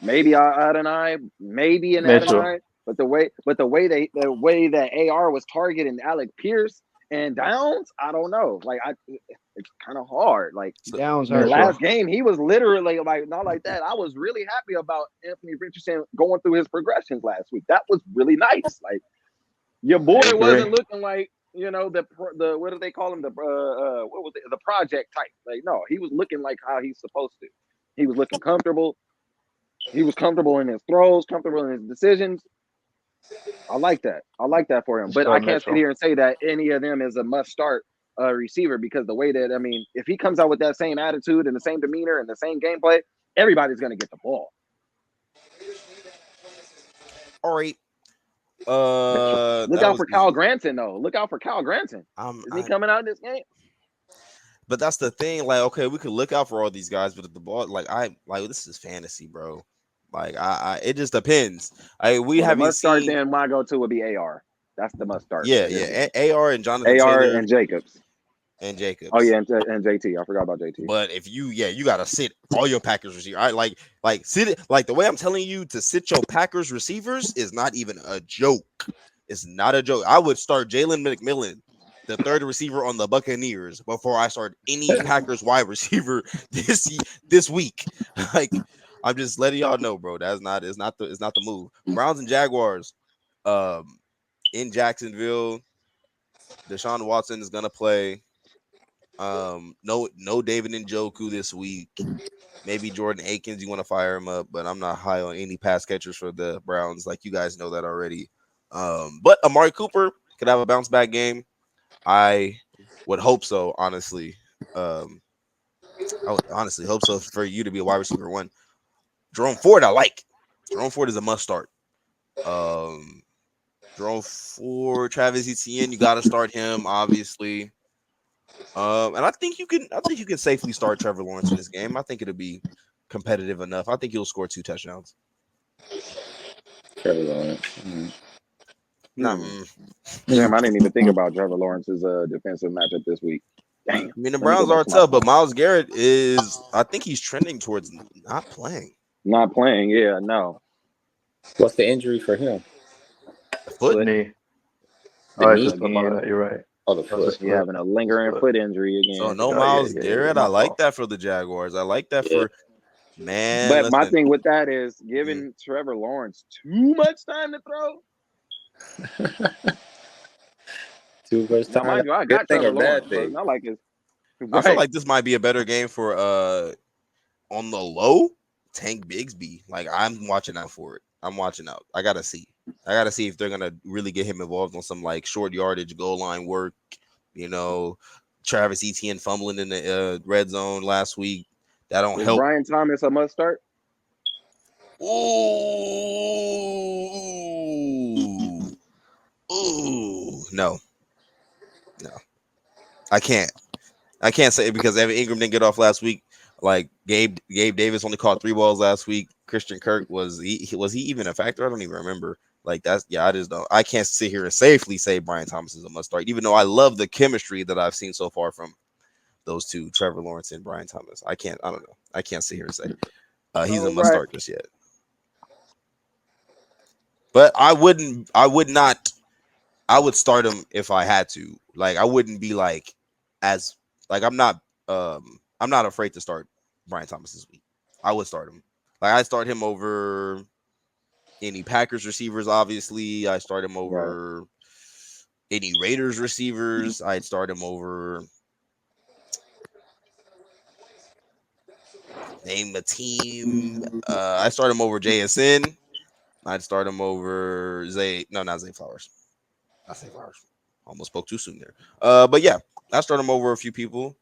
Maybe Adonai, maybe an Adonai, but the way that AR was targeting Alec Pierce and Downs, I don't know. Like it's kind of hard. Like Downs, the last game, he was literally like not like that. I was really happy about Anthony Richardson going through his progressions last week. That was really nice. Like your boy wasn't looking like the what do they call him, the what was it, the project type. Like no, he was looking like how he's supposed to. He was looking comfortable. He was comfortable in his throws, comfortable in his decisions. I like that. I like that for him. But I can't sit here and say that any of them is a must start receiver because the way that if he comes out with that same attitude and the same demeanor and the same gameplay, everybody's gonna get the ball. All right. Look out for Kyle Granson though. Look out for Kyle Granson. Is he coming out in this game? But that's the thing. Like, okay, we could look out for all these guys, but if the ball, this is fantasy, bro. Like, it just depends. We haven't must start. Then my go-to would be AR. That's the must start. Yeah. AR and Jonathan AR Taylor and Jacobs. Oh yeah, and JT. I forgot about JT. But if you gotta sit all your Packers receivers. I like sit it. Like the way I'm telling you to sit your Packers receivers is not even a joke. It's not a joke. I would start Jalen McMillan, the third receiver on the Buccaneers, before I start any Packers wide receiver this week. Like, I'm just letting y'all know, bro. It's not the move. Browns and Jaguars, in Jacksonville. Deshaun Watson is gonna play. No David Njoku this week. Maybe Jordan Akins, you want to fire him up, but I'm not high on any pass catchers for the Browns. Like, you guys know that already. But Amari Cooper could have a bounce back game. I would hope so, honestly. I would honestly hope so for you to be a wide receiver one. Jerome Ford, I like. Jerome Ford is a must start. Jerome Ford, Travis Etienne, you got to start him, obviously. And I think you can safely start Trevor Lawrence in this game. I think it'll be competitive enough. I think he'll score 2 touchdowns. Trevor Lawrence. Damn, I didn't even think about Trevor Lawrence's defensive matchup this week. Damn. I mean, the Browns are tough, but Myles Garrett is. I think he's trending towards not playing. Not playing. Yeah, no. What's the injury for him? Foot. Knee. The It's knee. just about that. You're right. Oh, the foot. He's having a lingering foot injury again. So no Myles Garrett. I like that for the Jaguars. I like that for man. But my thing with that is giving Trevor Lawrence too much time to throw. Too much time. I got Trevor Lawrence, but not like it's. I feel like this might be a better game for on the low Tank Bigsby. Like I'm watching out for it. I'm watching out. I gotta see if they're gonna really get him involved on some like short yardage goal line work. You know, Travis Etienne fumbling in the red zone last week. That don't help. Brian Thomas a must start. Ooh, no. I can't say it because Evan Ingram didn't get off last week. Like Gabe Davis only caught 3 balls last week. Christian Kirk was he even a factor? I don't even remember. Like I just don't. I can't sit here and safely say Brian Thomas is a must start, even though I love the chemistry that I've seen so far from those two, Trevor Lawrence and Brian Thomas. I don't know. I can't sit here and say he's a must start just yet. But I would start him if I had to. Like I wouldn't be like I'm not afraid to start Brian Thomas this week. I would start him. Like I start him over any Packers receivers, obviously. I start him over any Raiders receivers. I'd start him over name a team. I start him over JSN. I'd start him over not Zay Flowers. Not Zay Flowers. Almost spoke too soon there. But yeah, I start him over a few people.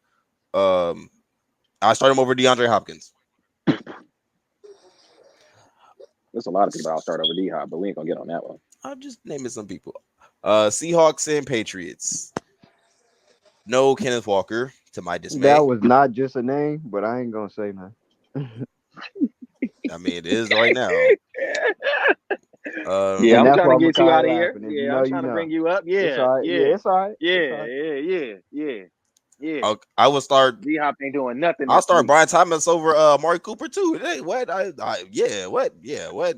I start him over DeAndre Hopkins. There's a lot of people I'll start over D-Hop, but we ain't gonna get on that one. I'm just naming some people. Seahawks and Patriots. No Kenneth Walker, to my dismay. That was not just a name, but I ain't gonna say nothing. I mean, it is right now. Yeah, I'm trying to get you out of here. Yeah, I'm trying to bring you up. Yeah, it's all right. yeah, it's all right. Yeah. I would start. D-Hop ain't doing nothing. I'll start Brian Thomas over Amari Cooper too. Hey, what? What?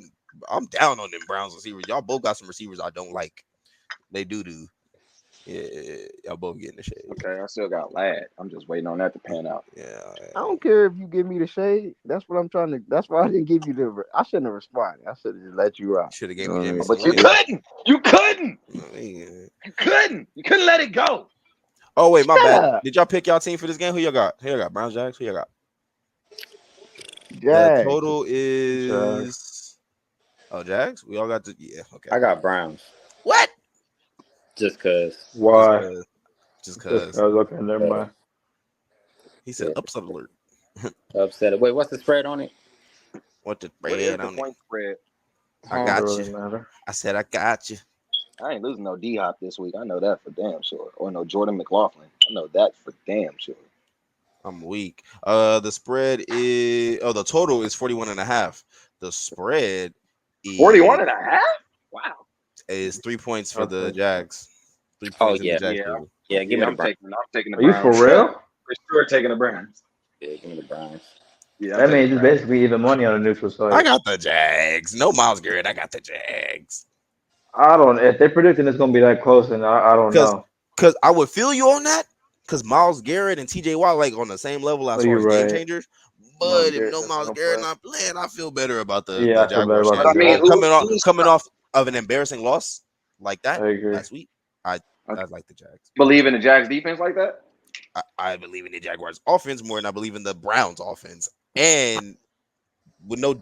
I'm down on them Browns receivers. Y'all both got some receivers I don't like. They do. Yeah, y'all both getting the shade. Okay, I still got Lad. I'm just waiting on that to pan out. Yeah. I don't care if you give me the shade. That's what I'm trying to. That's why I didn't give you I shouldn't have responded. I should have just let you out. Should have gave me James. But you couldn't. You couldn't let it go. Oh wait, my bad. Did y'all pick y'all team for this game? Who y'all got? Who y'all got? Browns, Jags. Who y'all got? Jags. The total is Jags. We all got okay. I got Browns. What? Just cause. Why? Just cause. Okay, never mind. He said upset alert. Upset. Wait, what's the spread on it? What the spread on it? Spread. I got you. I said I got you. I ain't losing no D-Hop this week. I know that for damn sure. Or no Jordan McLaughlin. I know that for damn sure. I'm weak. The spread is the total is 41.5. The spread is 41.5? Wow. Is 3 points for the Jags. 3 Oh points yeah. Give me the I'm Browns. taking the Are you Browns. for real? For sure taking the Browns. Yeah, give me the Browns. Yeah, that means it's basically even money on the neutral side. I got the Jags. No Myles Garrett. I got the Jags. I don't. If they're predicting it's gonna be that close, and I don't know. Because I would feel you on that. Because Myles Garrett and TJ Watt like on the same level as far as game changers. But if no Myles Garrett not playing, I feel better about the Jaguars. Coming off of an embarrassing loss like that last week, I like the Jags. Believe in the Jags defense like that? I believe in the Jaguars offense more than I believe in the Browns offense. And with no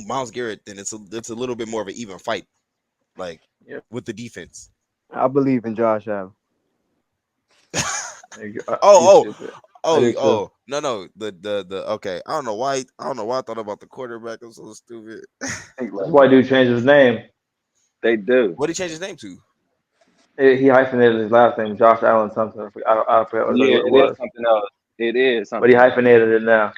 Myles Garrett, then it's a little bit more of an even fight, like with the defense. I believe in Josh Allen. No. The okay. I don't know why I thought about the quarterback. I'm so stupid. That's why dude changed his name. They do. What did he change his name to? He hyphenated his last name, Josh Allen something. I forgot what it was. Something else. It is something. But he hyphenated it now.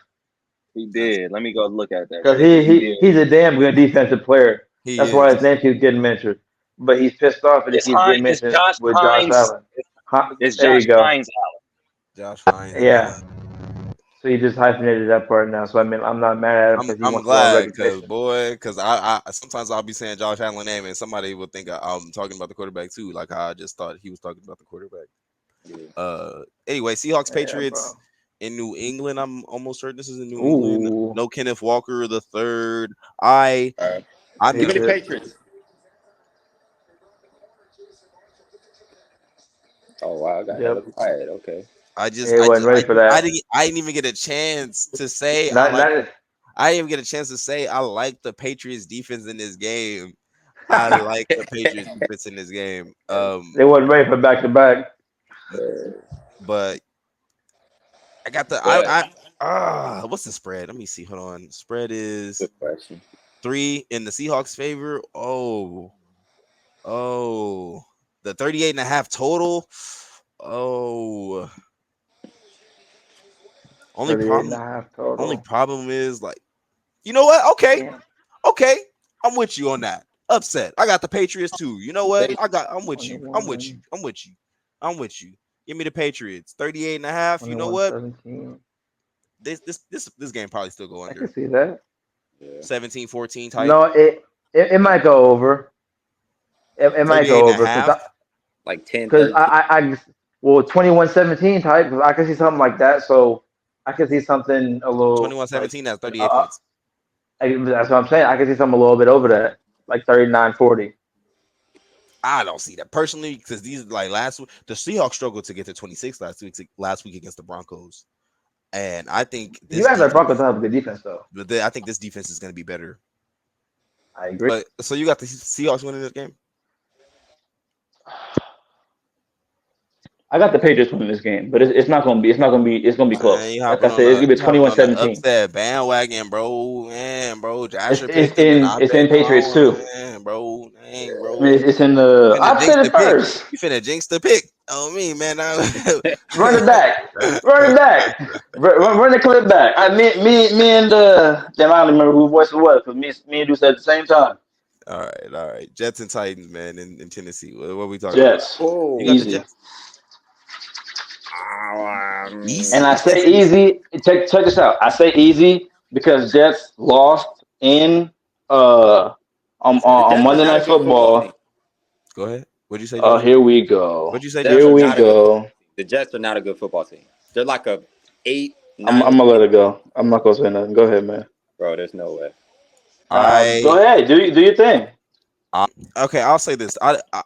He did. Let me go look at that. Because he's a damn good defensive player. That's why his name keeps getting mentioned. But he's pissed off that he keeps getting mentioned with Josh Allen. It's Josh Hines Allen. Josh Hines. Yeah. So he just hyphenated that part now. So I mean, I'm not mad at him because he I'm wants to go on glad because reputation. I sometimes I'll be saying Josh Allen name and somebody will think I'm talking about the quarterback too. Like I just thought he was talking about the quarterback. Anyway, Seahawks Yeah, Patriots bro. in New England. I'm almost certain this is in New England. Ooh, No Kenneth Walker the third. I'm Give me the gonna. Patriots. Patriots. Oh wow, I got hella Yep. quiet. Okay. He wasn't ready for that. I didn't even get a chance to say I Not like. not. I didn't even get a chance to say I like the Patriots defense in this game. I like the Patriots defense in this game. They wasn't ready for back to back. But I got the But what's the spread? Let me see. Hold on. Spread is good question. 3 in the Seahawks favor. The 38.5 total. Oh, only 38 and problem a half only total. problem is like, you know what? Damn. Okay. I'm with you on that. Upset. I got the Patriots too. You know what? I'm with you. I'm with you. 21, I'm with you. I'm with you. Give me the Patriots. 38.5. You know 21, what? 17. This game probably still go I can under. see that. Yeah. 17-14 type. No, it might go over. It might 38 go and a over half. Like 10, because 13. well 21-17 type because I can see something like that. So I can see something a little like 21-17, that's 38 points. that's what I'm saying. I can see something a little bit over that, like 39-40. I don't see that personally because these like last week the Seahawks struggled to get to 26 last week against the Broncos. And I think You this guys are Broncos defense, have a good defense though. I think this defense is going to be better. I agree. But so you got the Seahawks winning this game? I got the Patriots winning this game, but it's gonna be close. You Like I hopping said, on it's gonna be you hopping on the 21-17. upset bandwagon, bro. Man, bro, It's Jasher it's picked him, and in I it's bet in no, Patriots too. man, bro. Dang, I mean, bro. it's in You the. finna I jinx said the it pick. first. You finna jinx the pick. Oh me, man. Run it back. Run it back. Run the clip back. Me and damn, I don't remember who voice it was, but me and Dude said at the same time. All right. Jets and Titans, man, in Tennessee. What are we talking about? Jets. You got the Easy. Jets And easy. I say easy. Check this out. I say easy because Jets lost in The on Jets are Monday not a Night good football team. Football. What'd you say? What'd you say, Josh? Here we go. What'd you say, Jets Here are Josh? we not a good football go. team. The Jets are not a good football team. They're like a 8, I'm 9 gonna win let team. it go. I'm not gonna say nothing. Go ahead, man. Bro, there's no way. Go ahead. Do your thing. Okay, I'll say this.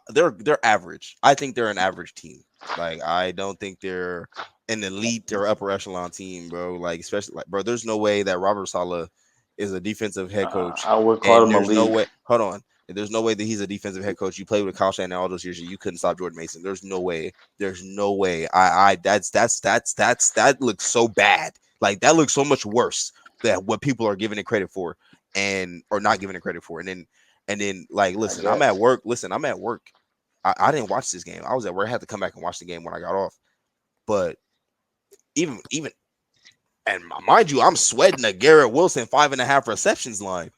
They're average. I think they're an average team. Like I don't think they're an elite or upper echelon team, bro. Like especially like bro, there's no way that Robert Saleh is a defensive head coach, I would call and him there's no elite. way. Hold on. There's no way that he's a defensive head coach. You played with Kyle Shanahan all those years, and you couldn't stop Jordan Mason. There's no way. There's no way. That looks so bad. Like that looks so much worse than what people are giving it credit for, and or not giving it credit for. And then like, listen, I'm at work. I didn't watch this game. I was at work. I had to come back and watch the game when I got off. But even and mind you, I'm sweating a Garrett Wilson 5.5 receptions line.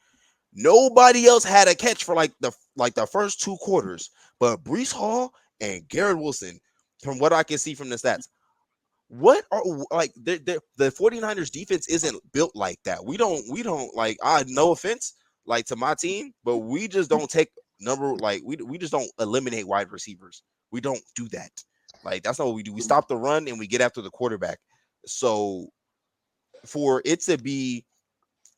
Nobody else had a catch for like the first 2 quarters, but Brees Hall and Garrett Wilson, from what I can see from the stats, what are like the 49ers defense isn't built like that. We don't like, I no offense like to my team, but we just don't take number, like we just don't eliminate wide receivers. We don't do that. Like that's not what we do. We stop the run and we get after the quarterback. So for it to be,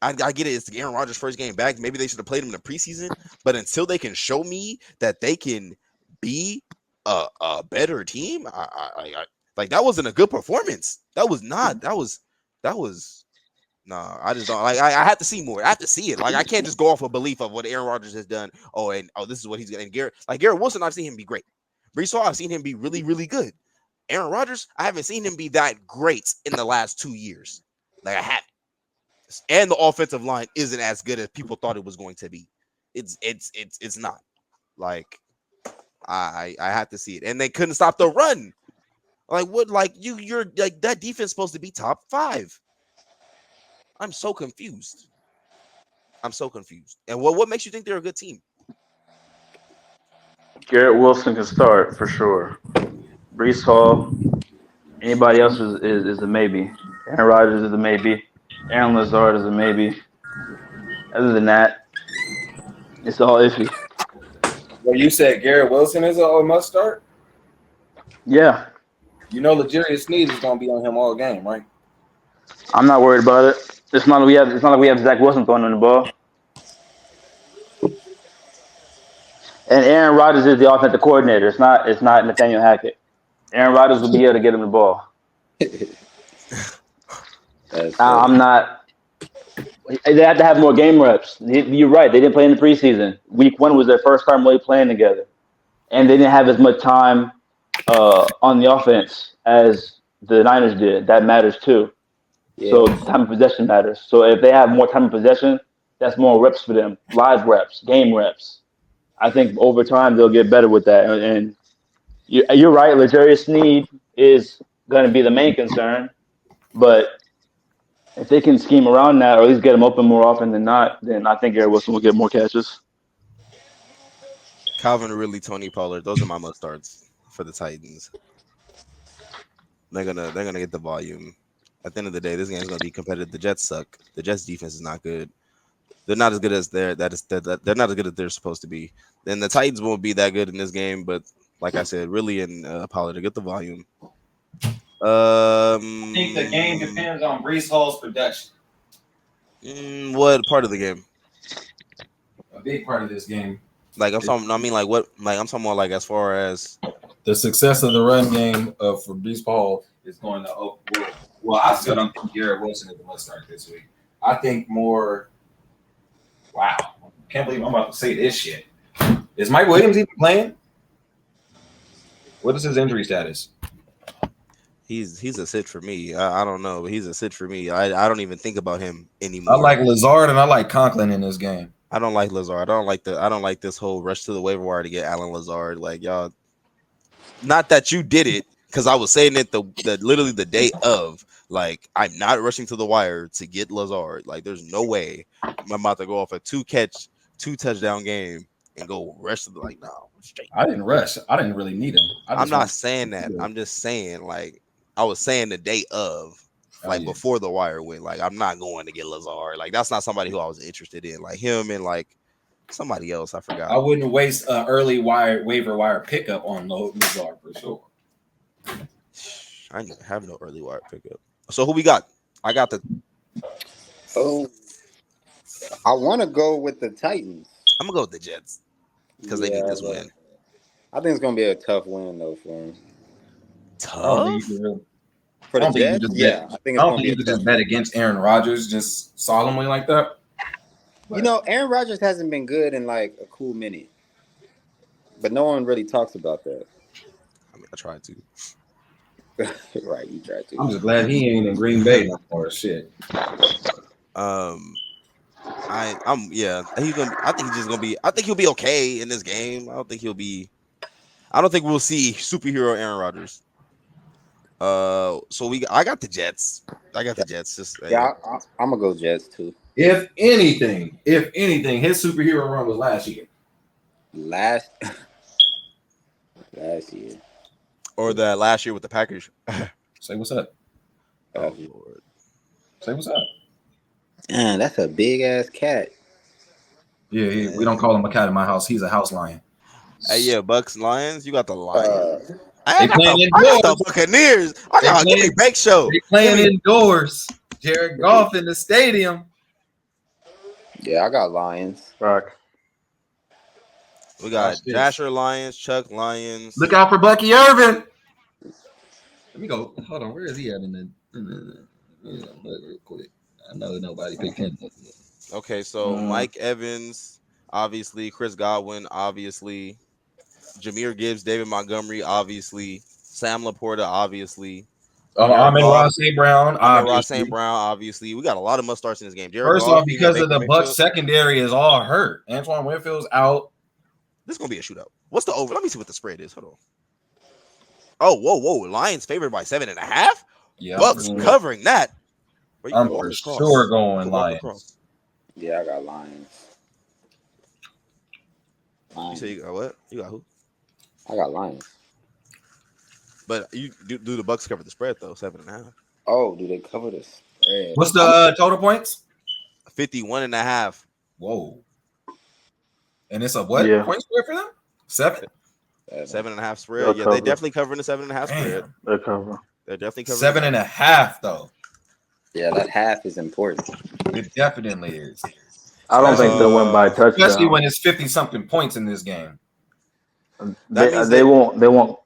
I get it. It's Aaron Rodgers' first game back. Maybe they should have played him in the preseason. But until they can show me that they can be a better team, I like that wasn't a good performance. That was not. That was. Nah, I just don't like. I have to see more. I have to see it. Like I can't just go off a belief of what Aaron Rodgers has done. This is what he's gonna. And Garrett Wilson, I've seen him be great. Brees Hall, I've seen him be really, really good. Aaron Rodgers, I haven't seen him be that great in the last 2 years. Like I haven't. And the offensive line isn't as good as people thought it was going to be. It's not. Like I have to see it. And they couldn't stop the run. Like what? Like you're like that defense supposed to be top 5. I'm so confused. And what makes you think they're a good team? Garrett Wilson can start for sure. Brees Hall Anybody else is a maybe. Aaron Rodgers is a maybe. Aaron Lazard is a maybe. Other than that, it's all iffy. Well, you said Garrett Wilson is a must start. Yeah, You know, L'Jarius Sneed is going to be on him all game, right? I'm not worried about it. It's not like we have Zach Wilson throwing on the ball. And Aaron Rodgers is the offensive coordinator. It's not Nathaniel Hackett. Aaron Rodgers will be able to get him the ball. I'm not. They have to have more game reps. You're right. They didn't play in the preseason. Week 1 was their first time really playing together, and they didn't have as much time on the offense as the Niners did. That matters too. Yeah. So time of possession matters. So if they have more time of possession, that's more reps for them. Live reps, game reps. I think over time they'll get better with that. And you're right. L'Jarius Sneed is going to be the main concern, but if they can scheme around that or at least get him open more often than not, then I think Garrett Wilson will get more catches. Calvin Ridley, Tony Pollard. Those are my must starts for the Titans. They're gonna get the volume. At the end of the day, this game's gonna be competitive. The Jets suck. The Jets defense is not good. They're not as good as they're not as good as they're supposed to be. Then the Titans won't be that good in this game, but like I said, Ridley and Pollard to get the volume. I think the game depends on Breece Hall's production. What part of the game? A big part of this game. Like I'm talking. I mean, like what? Like I'm talking more like as far as the success of the run game for Breece Hall is going to. Well, I still don't think Garrett Wilson is the must start this week. I think more. Wow, can't believe I'm about to say this shit. Is Mike Williams even playing? What is his injury status? He's a sit for me. I don't know, but he's a sit for me. I don't even think about him anymore. I like Lazard and I like Conklin in this game. I don't like Lazard. I don't like this whole rush to the waiver wire to get Alan Lazard. Like y'all, not that you did it, because I was saying it the literally the day of. Like I'm not rushing to the wire to get Lazard. Like there's no way I'm about to go off a 2 touchdown game and go rush to the no. Straight. I didn't rush. I didn't really need him. I'm not saying that. I'm just saying like. I was saying the day of, like before the wire went, like I'm not going to get Lazard. Like that's not somebody who I was interested in. Like him and like somebody else, I forgot. I wouldn't waste an early waiver wire pickup on Lazard for sure. I didn't even have no early wire pickup. So who we got? I got the. Oh, I want to go with the Titans. I'm gonna go with the Jets because they need this win. I think it's gonna be a tough win though for them. Tough for the Jets? Yeah, I think it's gonna be. You could just bet against Aaron Rodgers just solemnly like that. But, you know, Aaron Rodgers hasn't been good in like a cool minute, but no one really talks about that. I mean, I tried to. Right, you tried to. I'm just glad he ain't in Green Bay no more. Shit. He's gonna. I think he's just gonna be. I think he'll be okay in this game. I don't think we'll see superhero Aaron Rodgers. So I got the Jets. Just I'm gonna go Jets too. If anything, his superhero run was last year. Last year. Or the last year with the Packers. Say what's up. Oh Lord. Say what's up. Man, that's a big ass cat. Yeah, we don't call him a cat in my house. He's a house lion. Hey, yeah, Bucks, Lions. You got the Lions. I got the Buccaneers. I got a bake show. They playing indoors. Jared Goff in the stadium. Yeah, I got Lions. Fuck. We got Jasher Lions, Chucc Lions. Look out for Bucky Irvin. Let me go. Hold on. Where is he at in the real quick? I know nobody picked him. Okay, so Mike Evans, obviously. Chris Godwin, obviously. Jahmyr Gibbs, David Montgomery, obviously. Sam Laporta, obviously. Amon-Ra St. Brown, obviously. We got a lot of must starts in this game. First off, because of the Bucs secondary is all hurt. Antoine Winfield's out. This is gonna be a shootout. What's the over? Let me see what the spread is. Hold on. Oh, whoa. Lions favored by 7.5. Yeah, Bucks covering that. I'm for sure going Lions. Yeah, I got Lions. You say you got what? You got who? I got Lions. But you do the Bucks cover the spread though, 7.5. Oh, do they cover the spread? What's the total points? 51.5. Whoa. And it's a what point spread for them? 7? 7.5 spread. Yeah, they definitely covering the 7.5 spread. They're covering. They're definitely covering 7.5 though. Yeah, that half is important. It definitely is. I don't think they'll win by a touchdown. Especially when it's 50-something points in this game. They won't.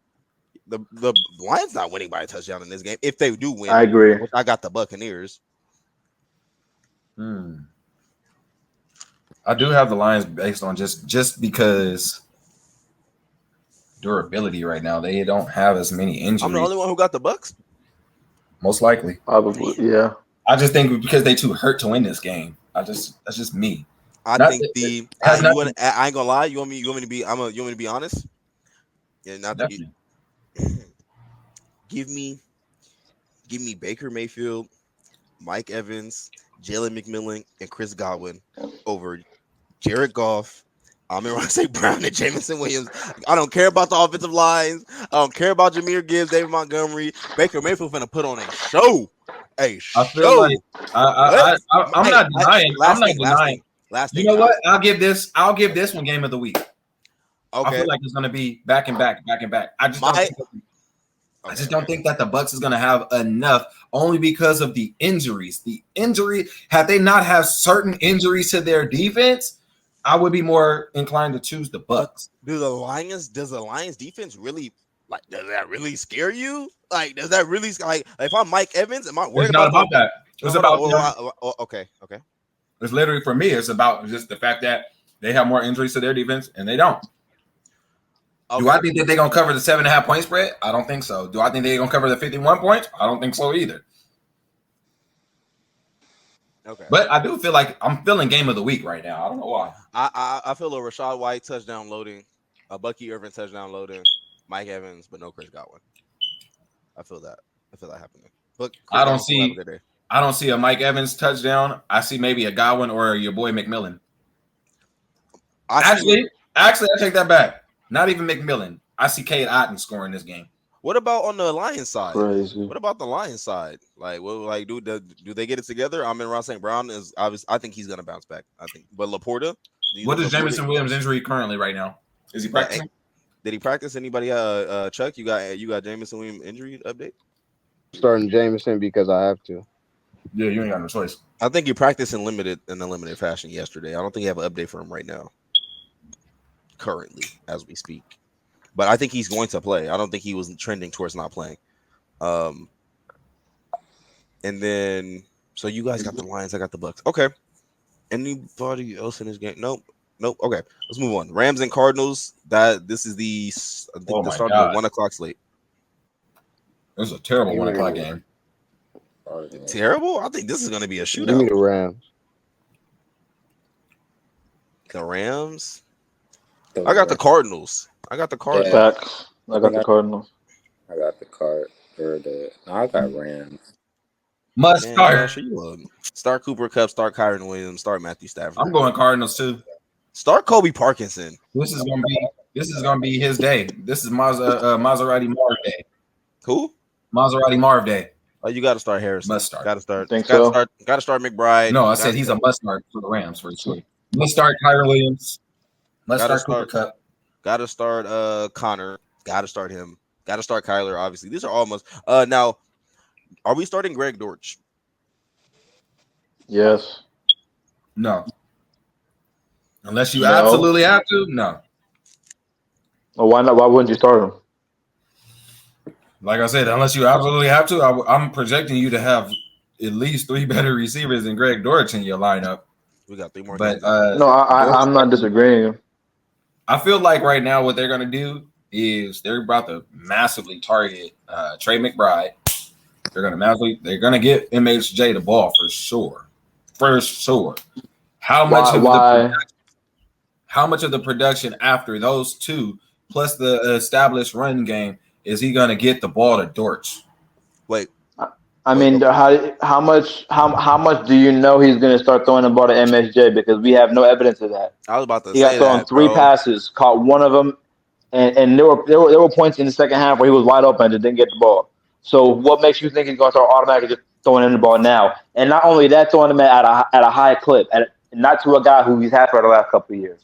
The Lions not winning by a touchdown in this game. If they do win, I agree. I got the Buccaneers. I do have the Lions based on just because durability right now. They don't have as many injuries. I'm the only one who got the Bucks. Most likely. Probably, yeah. I just think because they too hurt to win this game. That's just me. I ain't gonna lie. You want me to be? You want me to be honest? Yeah, not to give me Baker Mayfield, Mike Evans, Jalen McMillan, and Chris Godwin over Jared Goff, Amon-Ra St. Brown, and Jameson Williams. I don't care about the offensive lines. I don't care about Jahmyr Gibbs, David Montgomery. Baker Mayfield finna put on a show. I feel like I'm not denying. I'm not denying. You know what? I'll give this one game of the week. Okay. I feel like it's going to be back and back. I just don't think that the Bucks is going to have enough, only because of the injuries. Had they not have certain injuries to their defense, I would be more inclined to choose the Bucks. Does the Lions defense really does that really scare you? Like, does that really if I'm Mike Evans, am I worried about that? It's about okay. It's literally, for me, it's about just the fact that they have more injuries to their defense and they don't. Okay. Do I think that they're going to cover the 7.5 point spread? I don't think so. Do I think they're going to cover the 51 points? I don't think so either. Okay. But I do feel like I'm feeling game of the week right now. I don't know why. I feel a Rachaad White touchdown loading, a Bucky Irvin touchdown loading, Mike Evans, but no Chris Godwin. I feel that happening. But I don't see a Mike Evans touchdown. I see maybe a Godwin or your boy McMillan. Actually, I take that back. Not even McMillan. I see Cade Otton scoring this game. What about on the Lions side? Crazy. What about the Lions side? Do they get it together? Amon-Ra St. Brown is obvious. I think he's gonna bounce back. I think, but Laporta. What is Jameson Williams' injury currently right now? Is he practicing? Did he practice? Anybody? Chuck, you got Jameson Williams injury update? Starting Jameson because I have to. Yeah, you ain't got no choice. I think he practiced in a limited fashion yesterday. I don't think you have an update for him right now. Currently, as we speak. But I think he's going to play. I don't think he was trending towards not playing. And then, so you guys got the Lions. I got the Bucks. Okay. Anybody else in this game? Nope. Okay. Let's move on. Rams and Cardinals. This is the start of the 1:00 slate. It was a terrible 1:00 game. Terrible? I think this is going to be a shootout. Give me the Rams. The Rams? I got the Cardinals. I got the Cardinals. I got Rams. Must start. Start Cooper Kupp, start Kyron Williams, start Matthew Stafford. I'm going Cardinals too. Start Kobe Parkinson. This is gonna be his day. This is Maserati Marv Day. Who? Maserati Marv Day. Oh, you got to start Harrison. Must start. Got to start. Got to start McBride. No, I said he's a must start for the Rams for sure. Must start Kyron Williams. Must start Cooper Kupp. Got to start Connor. Got to start him. Got to start Kyler. Obviously, these are almost. Now, are we starting Greg Dortch? Yes. No. Unless you absolutely have to. No. Well, why not? Why wouldn't you start him? Like I said, unless you absolutely have to, I'm projecting you to have at least 3 better receivers than Greg Dortch in your lineup. We got 3 more. But no, I'm not disagreeing. I feel like right now what they're going to do is they're about to massively target Trey McBride. They're going to get MHJ the ball for sure. For sure. How much of the production after those two plus the established run game is he going to get the ball to Dortch? Wait. I mean, how much do you know he's going to start throwing the ball to MSJ? Because we have no evidence of that. I was about to say he got thrown 3 passes, caught one of them, And there were points in the second half where he was wide open and just didn't get the ball. So what makes you think he's going to start automatically just throwing in the ball now? And not only that, throwing him at a high clip, not to a guy who he's had for the last couple of years.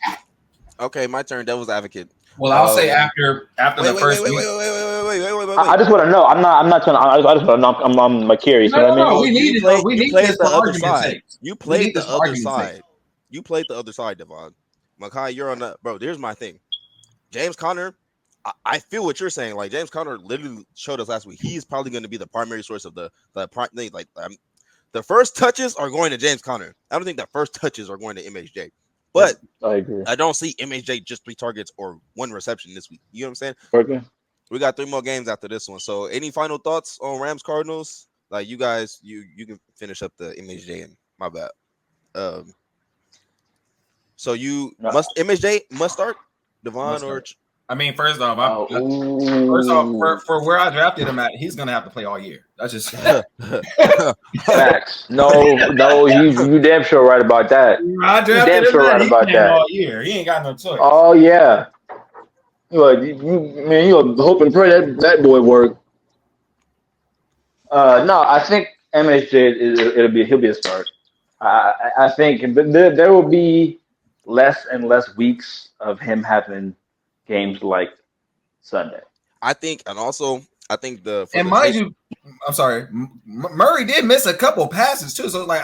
Okay, my turn. Devil's advocate. Well, I'll say after the first week. Wait. I just want to know. I'm not trying. I just want to know. I'm like curious. No, you know what I mean? we need it. We need this the for other argument's side. sake. You played the other argument's side. sake. You played the other side, Devaughn. Mckai, you're on the bro. Here's my thing. James Conner, I feel what you're saying. Like James Conner literally showed us last week. He's probably going to be the primary source of the first touches are going to James Conner. I don't think the first touches are going to MHJ. But I agree. I don't see MHJ just 3 targets or 1 reception this week. You know what I'm saying? Okay. We got 3 more games after this one. So any final thoughts on Rams Cardinals? Like you guys, you can finish up the MHJ and my bad. So MHJ must start Devaughn or I mean, first off, for where I drafted him at, he's gonna have to play all year. That's just facts. No, you damn sure right about that. I drafted him right about that all year. He ain't got no choice. Oh yeah, you hope and pray that boy work. No, I think MHJ he'll be a start. I think there will be less and less weeks of him having games like Sunday. I think mind you, I'm sorry, Murray did miss a couple passes too. So like,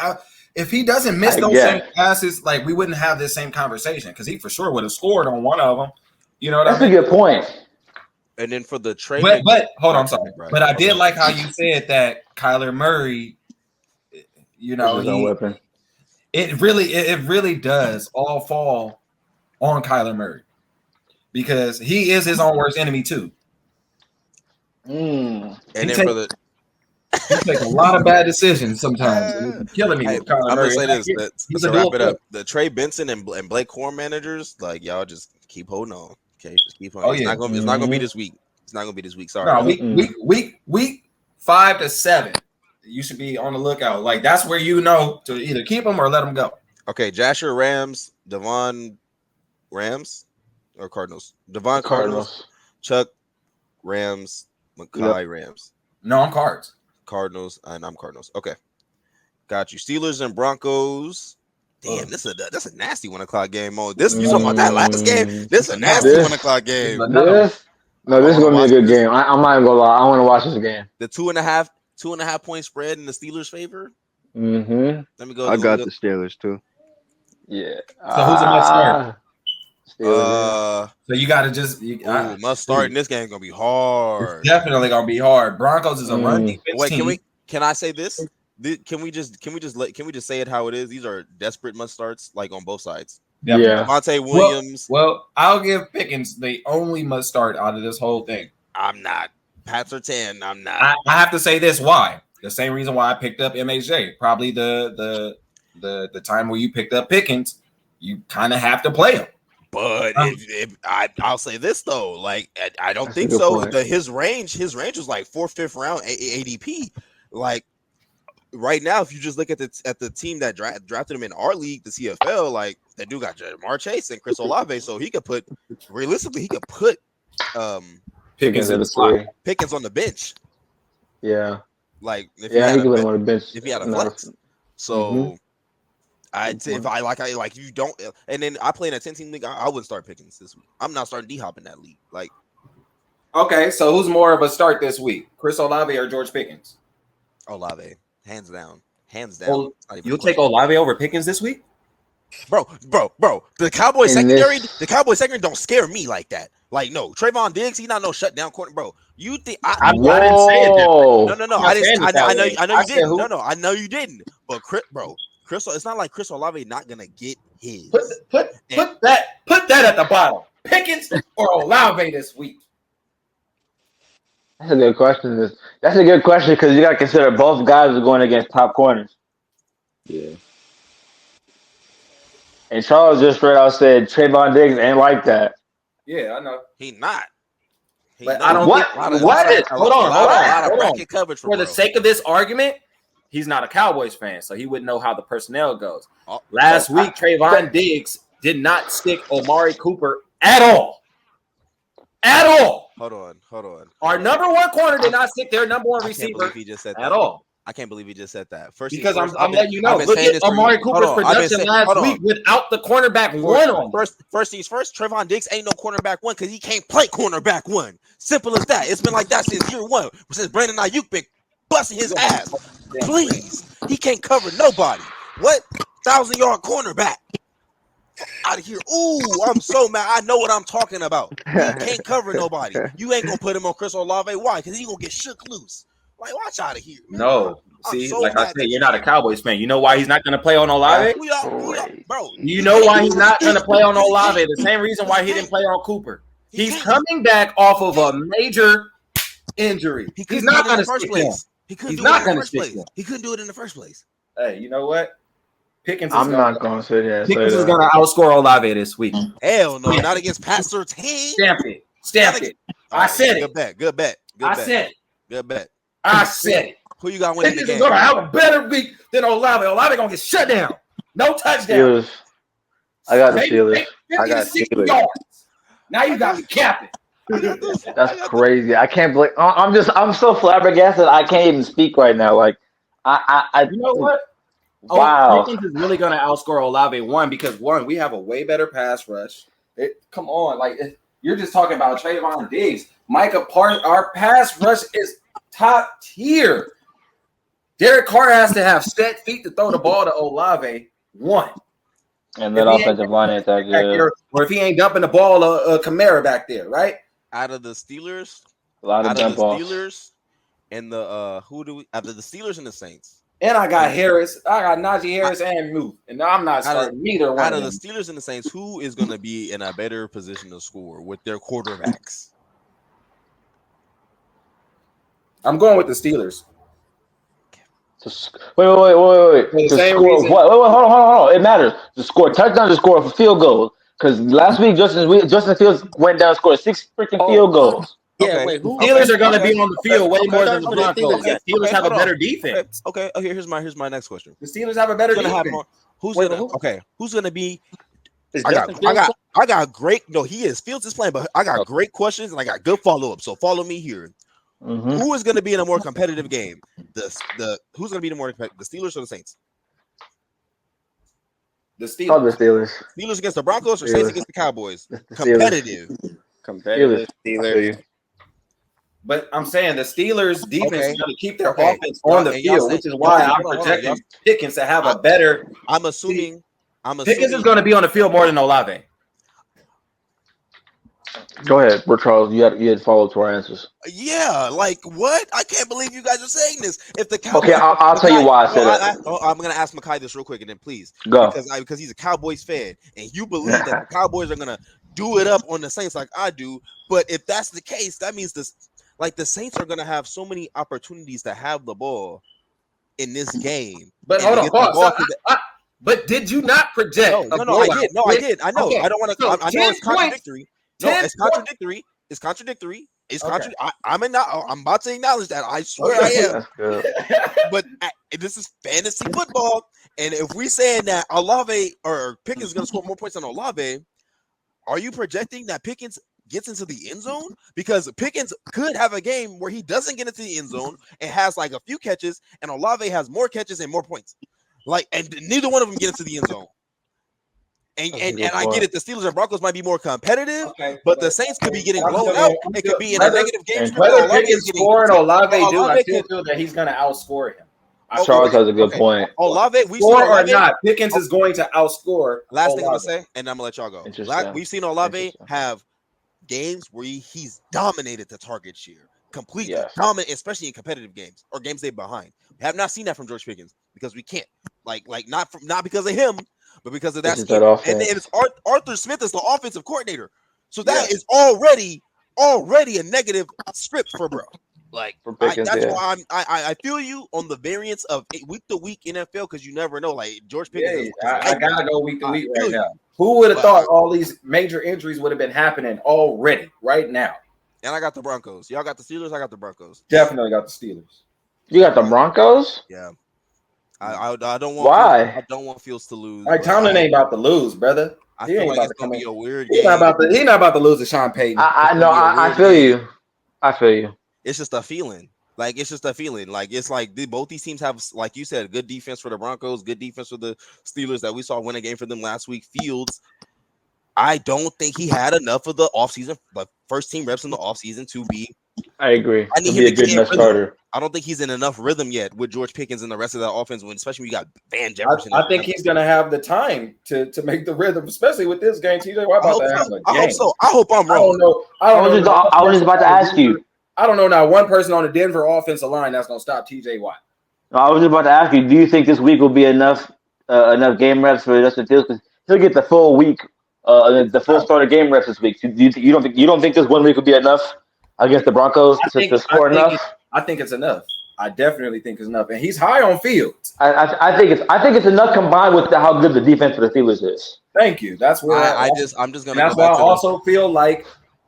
if he doesn't miss those same passes, like we wouldn't have this same conversation because he for sure would have scored on one of them. You know what I mean? That's a good point. And then for the trade, but hold on, I'm sorry, but I did like how you said that Kyler Murray. You know, it really does all fall on Kyler Murray. Because he is his own worst enemy too. And then he takes a lot of bad decisions sometimes. And it's killing me. I'm gonna say this to wrap it up. The Trey Benson and Blake Horn managers, like y'all, just keep holding on. Okay, just keep on. It's not gonna be this week. It's not gonna be this week. Sorry. No, week 5 to 7. You should be on the lookout. Like that's where you know to either keep them or let them go. Okay, Jasher Rams, Devaughn Rams. Or Cardinals. Devaughn Cardinals. Chuck Rams. Mckai Rams. No, I'm Cards. Cardinals. And I'm Cardinals. Okay. Got you. Steelers and Broncos. Damn, that's a nasty 1 o'clock game. You talking about that last game? This is a nasty 1 o'clock game. This is gonna be a good game. I'm not even gonna lie. I want to watch this game. The 2.5 point spread in the Steelers' favor. Mm-hmm. Let me go. I got the Steelers too. Yeah. So who's a must start? So you got to just must start in this game. Gonna be hard. It's definitely gonna be hard. Broncos is a run defense team. Can I say this? Can we just say it how it is? These are desperate must starts, like on both sides. Yeah. Devontae Williams. Well, I'll give Pickens the only must start out of this whole thing. I'm not. Pats are 10. I'm not. I have to say this. Why? The same reason why I picked up MHJ. Probably the time where you picked up Pickens. You kind of have to play him. But I'll say this though, like I don't think so. His range was like 4th, 5th round ADP. Like right now, if you just look at the team that drafted him in our league, the CFL, like that dude got Jamar Chase and Chris Olave, so he could put Pickens on the bench. Yeah. Like he could put him on the bench if he had a flex. So. I'd say if you don't, and then I play in a 10-team league, I wouldn't start Pickens this week. I'm not starting D-Hop in that league. Like, okay, so who's more of a start this week, Chris Olave or George Pickens? Olave, hands down. Well, you'll take Olave over Pickens this week, bro. The Cowboys secondary don't scare me like that. Like, no, Trayvon Diggs, he's not no shutdown corner, bro. You think I didn't say it different. No, I didn't. I know you didn't. No, I know you didn't. But Chris, it's not like Chris Olave not gonna get his. Put that at the bottom. Pickens or Olave this week? That's a good question. That's a good question because you got to consider both guys are going against top corners. Yeah. And Charles just straight out said Trayvon Diggs ain't like that. Yeah, I know. He not. But I don't think hold on. Coverage for the sake of this argument, he's not a Cowboys fan, so he wouldn't know how the personnel goes. Last week, Trayvon Diggs did not stick Omari Cooper at all. at all. Hold on. Our number one corner did not stick their number one I can't receiver believe he just said at that. all. I can't believe he just said that. First, Because first, I'm letting you know. Look at Amari Cooper's production last week without the cornerback one on. First things first, Trevon Diggs ain't no cornerback one because he can't play cornerback one. Simple as that. It's been like that since year one. Since Brandon Ayuk been busting his ass. Please. He can't cover nobody. What? 1,000-yard cornerback. Out of here. Ooh, I'm so mad. I know what I'm talking about. He can't cover nobody. You ain't gonna put him on Chris Olave. Why? Because he's gonna get shook loose. Like, watch out of here, man. No. See, so like I said, you're not a Cowboys fan. You know why he's not going to play on Olave? Bro, you know why he's not going to play on Olave? The same reason why he didn't play on Cooper. He's coming back off of a major injury. He's not going to stick him. He's not going to stick him. He couldn't do it in the first place. Hey, you know what? Pickens. I'm not going to say that. Pickens is going to outscore Olave this week. Hell no, not against Pat Surtain. Stamp it. I said it. Good bet. I said it. Good bet. I said it. Who you got winning the game? He's going to have a better week than Olave. Olave going to get shut down. No touchdown. I got the Steelers. I got Steelers. Yards. Now you got me capping. That's crazy. I can't believe. I'm so flabbergasted. I can't even speak right now. Like, you know what? Wow. Pickens is really going to outscore Olave because we have a way better pass rush. Come on, you're just talking about Trayvon Diggs. Micah Parsons, our pass rush is top tier. Derek Carr has to have set feet to throw the ball to Olave. One. And that offensive line ain't that good. Or if he ain't dumping the ball, Kamara back there, right? Out of the Steelers, a lot of dump balls. Steelers and the out of the Steelers and the Saints. And I got Harris. I got Najee Harris and Muth. And I'm not starting neither one. Out of the Steelers and the Saints, who is going to be in a better position to score with their quarterbacks? I'm going with the Steelers. Wait. Hold on. It matters. To score touchdowns, to score a field goal. Because last week, Justin Fields went down and scored 6 freaking field goals. Yeah, wait. Steelers are going to be on the field way more than the Broncos. The Steelers have a better defense. Okay. Here's my next question. The Steelers have a better defense. Who's going to be? I got great. No, he is. Fields is playing, but I got great questions and I got good follow up. So follow me here. Mm-hmm. Who is going to be in a more competitive game? Who's going to be the Steelers or the Saints? The Steelers. The Steelers. Steelers against the Broncos or Saints against the Cowboys? Competitive Steelers. But I'm saying the Steelers defense is going to keep their offense on the field, which is why I'm projecting Pickens to have a better. I'm assuming Pickens is going to be on the field more than Olave. Go ahead, Charles. You had follow to our answers. Yeah, like what? I can't believe you guys are saying this. If the Cowboys, I'll tell you why I said that. I'm going to ask Mckai this real quick, and then please go because he's a Cowboys fan, and you believe that the Cowboys are going to do it up on the Saints like I do. But if that's the case, that means the Saints are going to have so many opportunities to have the ball in this game. But hold on, but did you not project? No, I did. I did. I know. Okay. I don't want to. I know it's contradictory. No, it's contradictory. It's contradictory. I'm about to acknowledge that. I swear I am. But this is fantasy football, and if we saying that Olave or Pickens is going to score more points than Olave, are you projecting that Pickens gets into the end zone? Because Pickens could have a game where he doesn't get into the end zone and has like a few catches, and Olave has more catches and more points. And neither one of them get into the end zone. And I get it. The Steelers and Broncos might be more competitive, but the Saints could be getting blown out. It could be in a negative game. Whether Pickens score and Olave do, I still feel that he's going to outscore him. Charles has a good point. Olave, score or not, Pickens is going to outscore. Last thing I'm going to say, and I'm going to let y'all go. We've seen Olave have games where he's dominated the target share. Completely dominant, especially in competitive games or games they're behind. We have not seen that from George Pickens because we can't. Not because of him, but because of that scheme. And it's Arthur Smith is the offensive coordinator. So that is already a negative script for bro. For Pickens, that's why I feel you on the variance of week to week NFL because you never know. Like George Pickens, I gotta go week to week right now. Who would have thought all these major injuries would have been happening already right now? And I got the Broncos. Y'all got the Steelers. I got the Broncos. Definitely got the Steelers. You got the Broncos? Yeah. I don't want Why? I don't want Fields to lose. Like Tomlin ain't about to lose, brother. I He feel ain't like about it's to gonna come be in. a weird He's game. not about to lose to Sean Payton. I It's gonna be a I weird feel game. you. I feel you. It's just a feeling. Like it's just a feeling. Like it's like both these teams have, like you said, good defense for the Broncos, good defense for the Steelers that we saw win a game for them last week. Fields, I don't think he had enough of the offseason, the first team reps in the offseason to be. I agree. I need To him be a to good get enough rhythm. starter. I don't think he's in enough rhythm yet with George Pickens and the rest of that offense. When especially when you got Van Jefferson. I think he's gonna have the time to make the rhythm, especially with this game. TJ, what about to have a game? I hope so. I hope I'm I wrong. don't know. I was just about to ask you. I don't know now one person on the Denver offensive line that's gonna stop TJ Watt. I was just about to ask you. Do you think this week will be enough game reps for Justin Fields? Because he'll get the full week, the full starter game reps this week. You don't think this 1 week will be enough against the Broncos to score enough? I think it's enough. I definitely think it's enough, and he's high on Fields. I think it's enough combined with how good the defense for the Steelers is. Thank you. That's where I'm just gonna. That's why I also feel like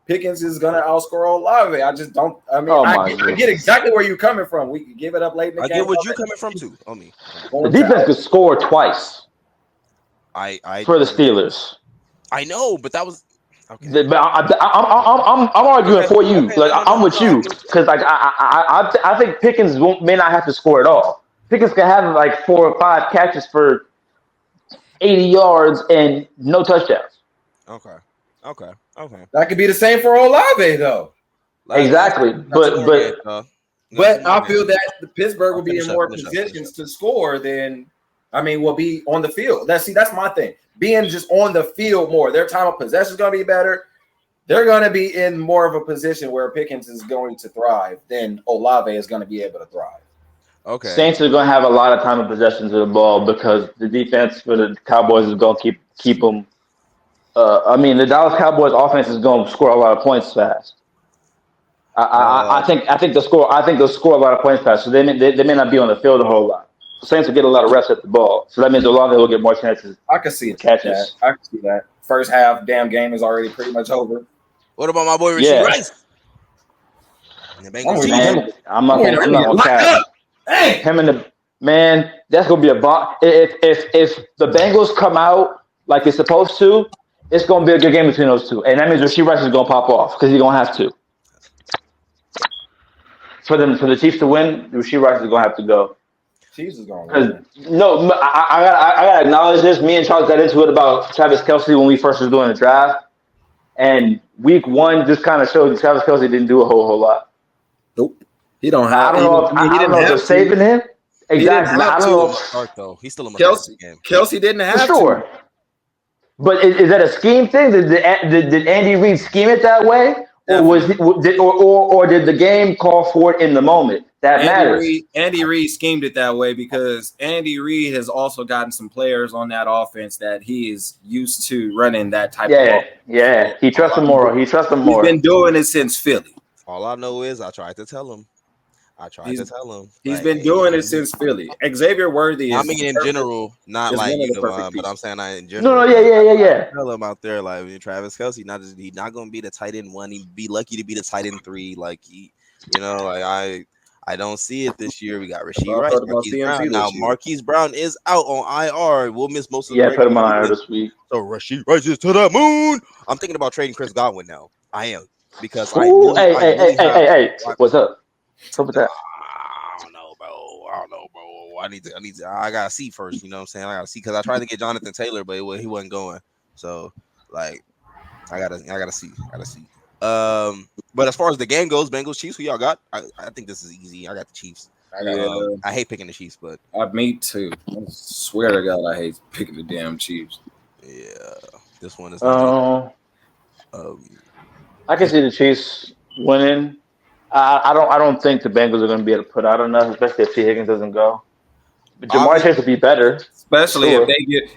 Pickens is gonna outscore Olave. I just don't. I mean, I get exactly where you're coming from. We could give it up late in the game. I get what you're coming from too. On me. The defense could score twice. For the Steelers. I know, but that was. Okay. But I'm arguing for you. Like I'm with you because like I think Pickens may not have to score at all. Pickens can have like 4 or 5 catches for 80 yards and no touchdowns. Okay. That could be the same for Olave though. Exactly, but I feel that the Pittsburgh will be in more positions to score than. Will be on the field. That's my thing. Being just on the field more. Their time of possession is going to be better. They're going to be in more of a position where Pickens is going to thrive than Olave is going to be able to thrive. Okay. Saints are going to have a lot of time of possession to the ball because the defense for the Cowboys is going to keep them. The Dallas Cowboys offense is going to score a lot of points fast. I think they'll score a lot of points fast. So they may not be on the field a whole lot. Saints will get a lot of reps at the ball, so that means Olave will get more chances. I can see catches. I can see that. First half, damn game is already pretty much over. What about my boy Rasheed Rice? I'm not gonna catch him and the man. That's gonna be a bomb. If the Bengals come out like they're supposed to, it's gonna be a good game between those two, and that means Rasheed Rice is gonna pop off because he's gonna have to. For the Chiefs to win, Rasheed Rice is gonna have to go. Chiefs is going to win. No, I gotta acknowledge this. Me and Charles got into it about Travis Kelce when we first was doing the draft, and week 1 just kind of showed Travis Kelce didn't do a whole lot. Nope, he don't have. I don't know if they're saving him. Exactly. I don't know. He's still in the game. Kelce didn't have to. But is that a scheme thing? Did Andy Reid scheme it that way, or did the game call for it in the moment? That matters. Andy Reid schemed it that way because Andy Reid has also gotten some players on that offense that he is used to running that type of offense. Yeah. He trusts them more. He's been doing it since Philly. All I know is I tried to tell him. He's been doing it since Philly. Xavier Worthy is. in general, not like but I'm saying in general. No, yeah. Tell him out there like Travis Kelce, he's not gonna be the tight end 1. He'd be lucky to be the tight end 3. Like I don't see it this year. We got Rasheed Rice, Marquise Brown. Now Marquise Brown is out on IR. We'll miss most of the put him on IR this week. So Rasheed Rice is to the moon. I'm thinking about trading Chris Godwin now. I am because hey, what's up? What's up with that? I don't know, bro. I gotta see first. You know what I'm saying? I gotta see because I tried to get Jonathan Taylor, but he wasn't going. So like, I gotta see. But as far as the game goes, Bengals Chiefs, who y'all got? I think this is easy. I got the Chiefs. I hate picking the Chiefs, but me too. I swear to God, I hate picking the damn Chiefs. Yeah, this one is. I can see the Chiefs winning. I don't think the Bengals are going to be able to put out enough, especially if T. Higgins doesn't go. But Jamar Chase would be better, especially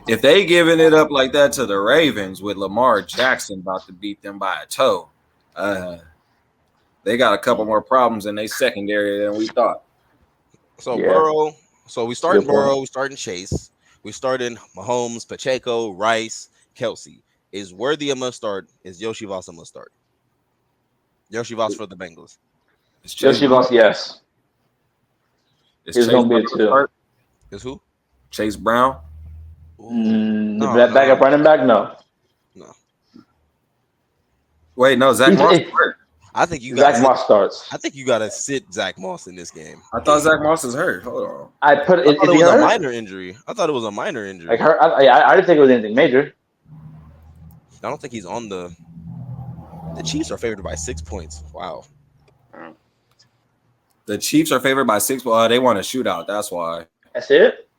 if they giving it up like that to the Ravens with Lamar Jackson about to beat them by a toe. They got a couple more problems in their secondary than we thought. So Burrow. So we starting Burrow. We starting Chase. We starting Mahomes, Pacheco, Rice, Kelce. Is Worthy a must start? Is Yoshi Voss a must start? Yoshi Voss for the Bengals. Yoshi Voss, yes. Is going to be a 2. Is who? Chase Brown. Backup running back? No. Wait, no, Zach Moss hurt. I think you Zach Moss starts. I think you got to sit Zach Moss in this game. I thought Zach Moss is hurt. Hold on. I thought it was a minor injury. I thought it was a minor injury. Like hurt. I didn't think it was anything major. I don't think he's on the. The Chiefs are favored by 6 points. Wow. The Chiefs are favored by 6. Well, they want a shootout. That's why. That's it.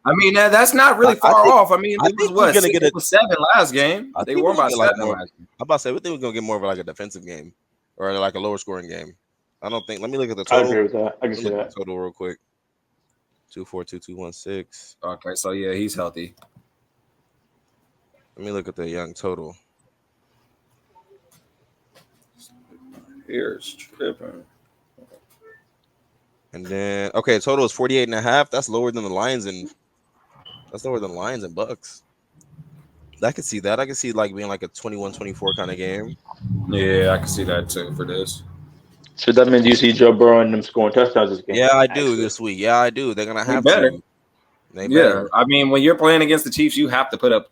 I mean, that's not really far off. I mean, it was what? Gonna get 7 last game. They won by 7. I'm about to say, we think we're gonna get more of like a defensive game or like a lower scoring game. I don't think. Let me look at the total. I agree with that. I can see that total real quick. 2-4-2-2-1-6. Okay, so yeah, he's healthy. Let me look at the young total. Here's tripping. And then total is 48.5. That's lower than the Lions and Bucks. I could see that. I could see like being like a 21-24 kind of game. Yeah, I can see that too for this. So that means you see Joe Burrow and them scoring touchdowns this game. Yeah, I do this week. Yeah, I do. They're gonna have better. to. Yeah, I mean, when you're playing against the Chiefs, you have to put up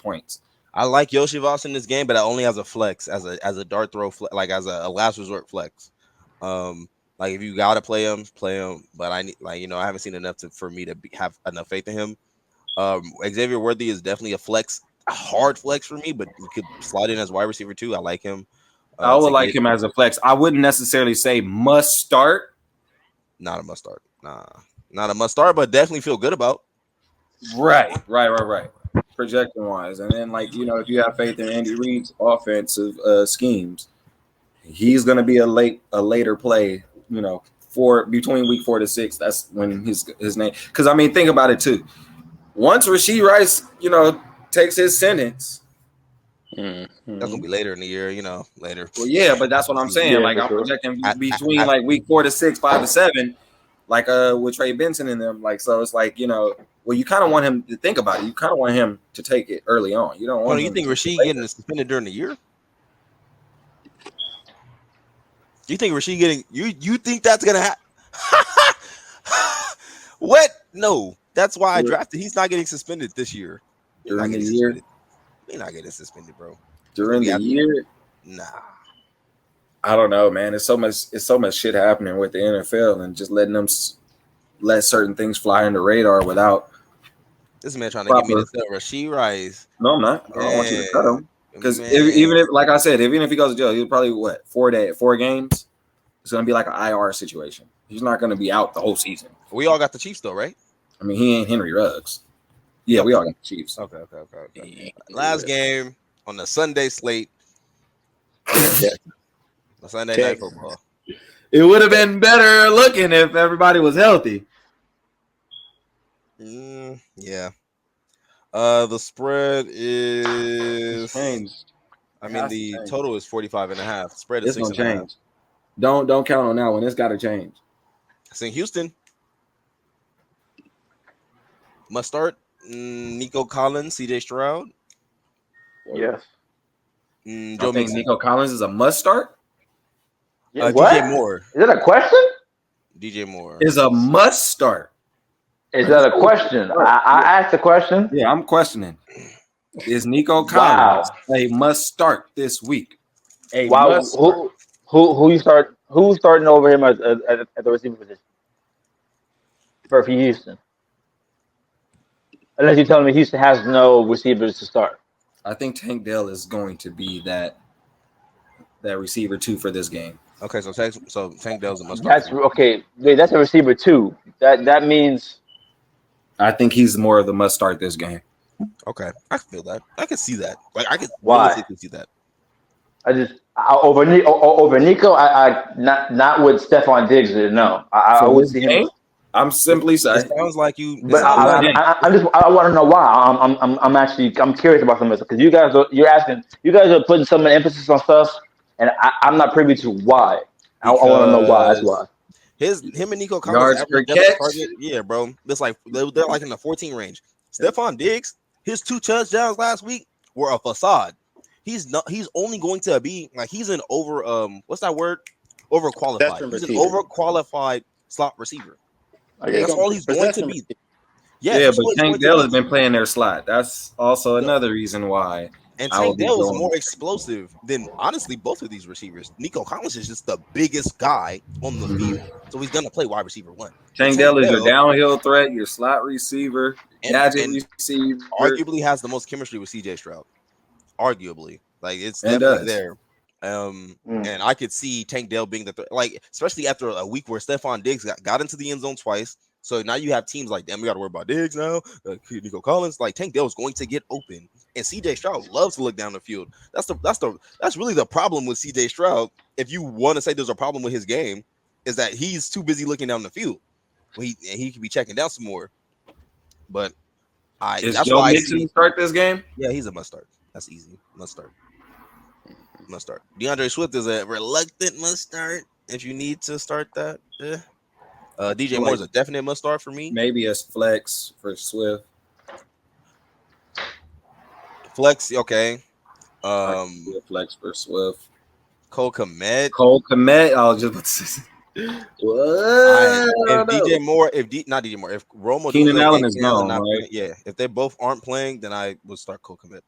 points. I like Yoshivas in this game, but I only as a flex, as a dart throw, like as a last resort flex. Like if you gotta play him. But I need, I haven't seen enough for me to have enough faith in him. Xavier Worthy is definitely a hard flex for me, but you could slide in as wide receiver too. I like him. I would like him as a flex. I wouldn't necessarily say must start. Not a must start. Nah, not a must start, but definitely feel good about. Right. Projection wise, and then if you have faith in Andy Reid's offensive schemes, he's going to be a later play. For between week 4 to 6, that's when his name. Because I mean, think about it too. Once Rashee Rice, takes his sentence, that's gonna be later in the year. Later. Well, yeah, but that's what I'm saying. Yeah, I'm projecting between week 4 to 6, 5 to 7, with Trey Benson in them. So it's well, you kind of want him to think about it. You kind of want him to take it early on. You don't want. You think Rashee getting suspended during the year? You think Rashee getting you think that's gonna happen? What? No, that's why I drafted. He's not getting suspended this year. During the year, he's not getting suspended, bro. During the year, nah. I don't know, man. It's so much shit happening with the NFL and just letting them let certain things fly under the radar without. This man trying to get me to sell Rashee Rice. No, I'm not. I don't want you to cut him. Because even if, like I said, even if he goes to jail, he'll probably 4 games. It's gonna be like an IR situation. He's not gonna be out the whole season. We all got the Chiefs though, right? I mean, he ain't Henry Ruggs. Yeah, we all got the Chiefs. Okay. Last game on the Sunday slate. The Sunday night football. It would have been better looking if everybody was healthy. Yeah. The spread is changed. I mean, the total is 45.5. Spread is 6.5. Change. Don't count on that one. It's got to change. It's in Houston. Must start. Nico Collins, CJ Stroud. Yes. Joe think Nico Collins is a must start. DJ Moore. Is that a question? DJ Moore is a must start. Is that a question? I asked the question. Yeah, I'm questioning. Is Nico Collins a must start this week? Who you start? Who's starting over him at the receiver position for Houston? Unless you're telling me Houston has no receivers to start. I think Tank Dell is going to be that receiver 2 for this game. Okay, so Tank Dell's a must start. That's okay. Wait, that's a receiver 2. That means. I think he's more of the must start this game. Okay, I can feel that. I can see that. I can see that. Over Nico. I not with Stephon Diggs. No, I would see him. I'm simply saying. It sounds like you. But I want to know why. I'm curious about some of this because you guys are putting some emphasis on stuff, and I'm not privy to why. I want to know why. That's why. Him and Nico Collins target, yeah, bro. It's like they're like in the 14 range. Stephon Diggs, his 2 touchdowns last week were a facade. He's only going to be like he's an what's that word? Overqualified. He's an overqualified slot receiver. That's all he's going to be. Yeah, but Tank Dell has been playing their slot. That's also another reason why. And Tank Dell is more explosive than honestly both of these receivers. Nico Collins is just the biggest guy on the field, so he's gonna play wide receiver 1. Tank Dell is your downhill threat, your slot receiver, gadget receiver. Arguably has the most chemistry with CJ Stroud. Arguably, like it's definitely there. And I could see Tank Dell being the like, especially after a week where Stephon Diggs got into the end zone twice. So now you have teams like, damn, we got to worry about Diggs now. Nico Collins, like Tank Dell is going to get open, and CJ Stroud loves to look down the field. That's really the problem with CJ Stroud. If you want to say there's a problem with his game, is that he's too busy looking down the field. He could be checking down some more. But that's Joe why Mixon start this game. Yeah, he's a must start. That's easy. Must start. DeAndre Swift is a reluctant must start. If you need to start that, yeah. DJ Moore is a definite must start for me. Maybe a flex for Swift. Flex, okay. Flex for Swift. Cole Kmet. I was just about to say. What? Not DJ Moore, if Romo, Keenan Allen is gone, right? Yeah, if they both aren't playing, then I would start Cole Kmet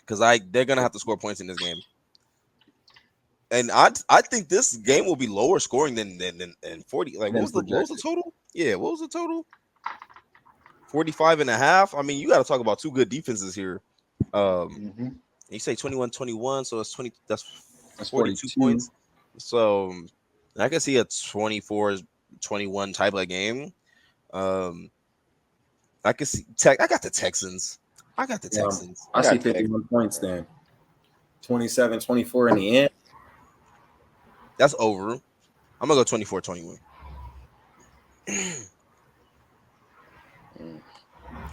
because they're gonna have to score points in this game. And I think this game will be lower scoring than 40. Like, what was the total? Yeah, what was the total? 45.5. I mean, you got to talk about two good defenses here. You say 21-21, so it's 20. That's 42 points. So I can see a 24-21 type of game. I can see I got the Texans. I see 51 points then. 27-24 in the end. That's over. I'm gonna go 24-21. I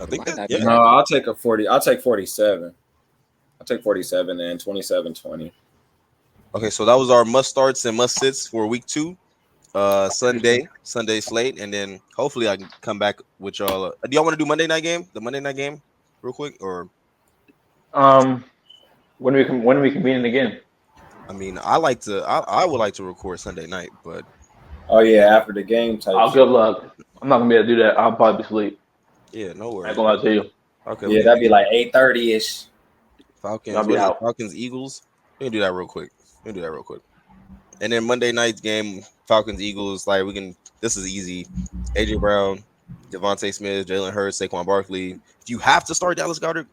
think that. Yeah. No, I'll take a 40. I'll take 47. I'll take 47 and 27-20. Okay, so that was our must starts and must sits for week 2. Sunday slate, and then hopefully I can come back with y'all. Do y'all want to do Monday night game? The Monday night game, real quick, or when we convene again? I mean, I would like to record Sunday night, but after the game type. Good luck. I'm not gonna be able to do that. I'll probably sleep. Yeah, no worries. I'm gonna lie to you. Okay. Yeah, that'd be like 8:30 ish. Falcons Eagles. We can do that real quick. And then Monday night's game, Falcons Eagles. Like this is easy. AJ Brown, Devontae Smith, Jalen Hurts, Saquon Barkley. If you have to start Dallas Goedert,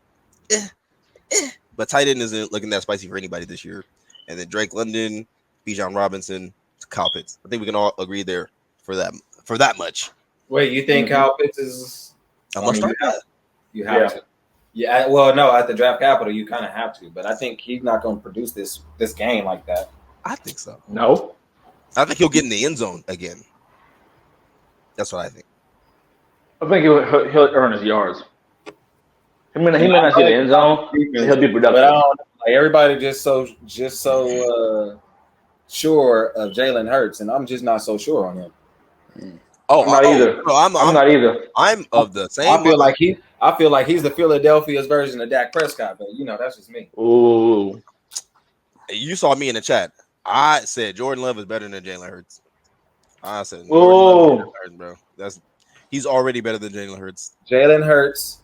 but tight end isn't looking that spicy for anybody this year. And then Drake London, Bijan Robinson, Kyle Pitts. I think we can all agree there for that much. Wait, you think Kyle Pitts is? I must start that. You have to. Yeah, well, no, at the draft capital, you kind of have to, but I think he's not going to produce this game like that. I think so. No, I think he'll get in the end zone again. That's what I think. I think he'll earn his yards. He may not see the end zone. He'll be productive. But I don't know, like everybody just so sure of Jalen Hurts, and I'm just not so sure on him. I'm not either. No, I'm not either. I'm of the same. I feel like he's the Philadelphia's version of Dak Prescott, but that's just me. Ooh. You saw me in the chat. I said Jordan Love is better than Jalen Hurts. I said, "Whoa, bro, he's already better than Jalen Hurts." Jalen Hurts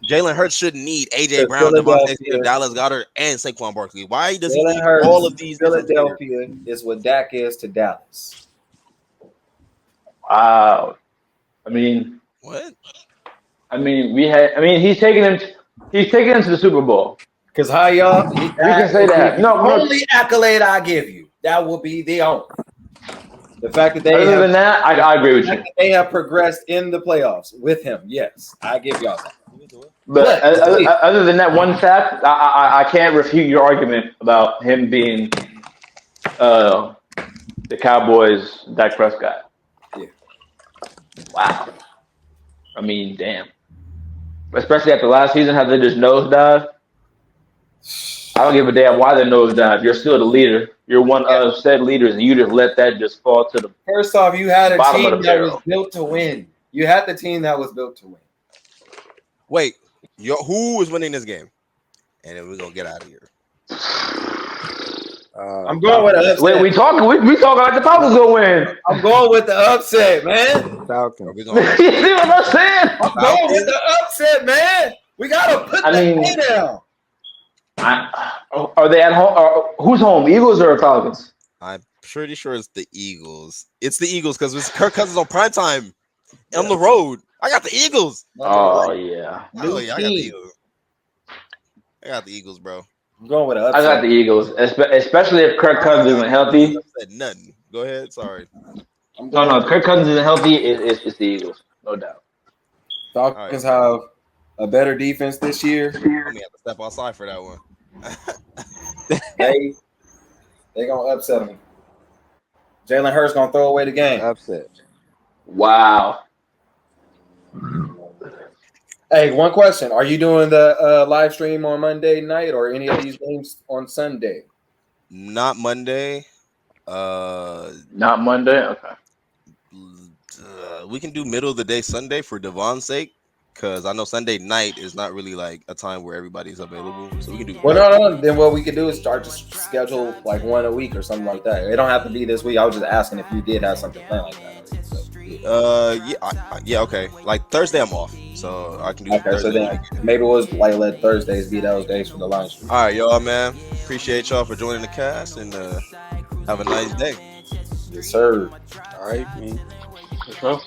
shouldn't need AJ Brown, Devontae Smith, Dallas Goedert, and Saquon Barkley. Why does he need all of these? Philadelphia is what Dak is to Dallas. Wow. I mean, what? He's taking them to the Super Bowl. Because how y'all? We can say that. No, only accolade I give you, that will be the only. The fact that they other than that, I agree with you. They have progressed in the playoffs with him. Yes, I give y'all that. But other than that one fact, I can't refute your argument about him being the Cowboys' Dak Prescott. Yeah. Wow. I mean, damn. Especially after last season, how they just nosedive. I don't give a damn why they nosedive. You're still the leader. You're one of said leaders, and you just let that just fall to the First off, you had a bottom team of the that barrel. was built to win. You had the team that was built to win. Wait, who is winning this game? And then we're gonna get out of here. I'm going with the upset. Wait, we talking like the Falcons gonna win. I'm going with the upset, man. Falcons. You see what I'm saying? I'm going with the upset, man. We gotta put the head down. Are they at home? Who's home? Eagles or Falcons? I'm pretty sure it's the Eagles. It's the Eagles because it's Kirk Cousins on primetime on the road. I got the Eagles. Oh yeah. Oh yeah, I got the Eagles. I got the Eagles, bro. I'm going with the upset. I got the Eagles, especially if Kirk Cousins isn't healthy. I said nothing. Go ahead. Sorry. No. If Kirk Cousins isn't healthy, it's the Eagles, no doubt. Falcons have a better defense this year. I'm gonna have to step outside for that one. They gonna upset them. Jalen Hurts gonna throw away the game. Upset. Wow. Hey, one question: are you doing the live stream on Monday night or any of these games on Sunday? Not Monday. Not Monday. Okay. We can do middle of the day Sunday for Devaugh's sake, because I know Sunday night is not really like a time where everybody's available. So we can do. Well, no. Then what we could do is start to schedule like one a week or something like that. It don't have to be this week. I was just asking if you did have something planned like that. Yeah, okay. Like Thursday, I'm off, so I can do. Okay, Thursday. so then maybe we'll like let Thursdays be those days for the live stream. All right, y'all, man. Appreciate y'all for joining the cast and have a nice day. Yes, sir. All right, man. Let's go.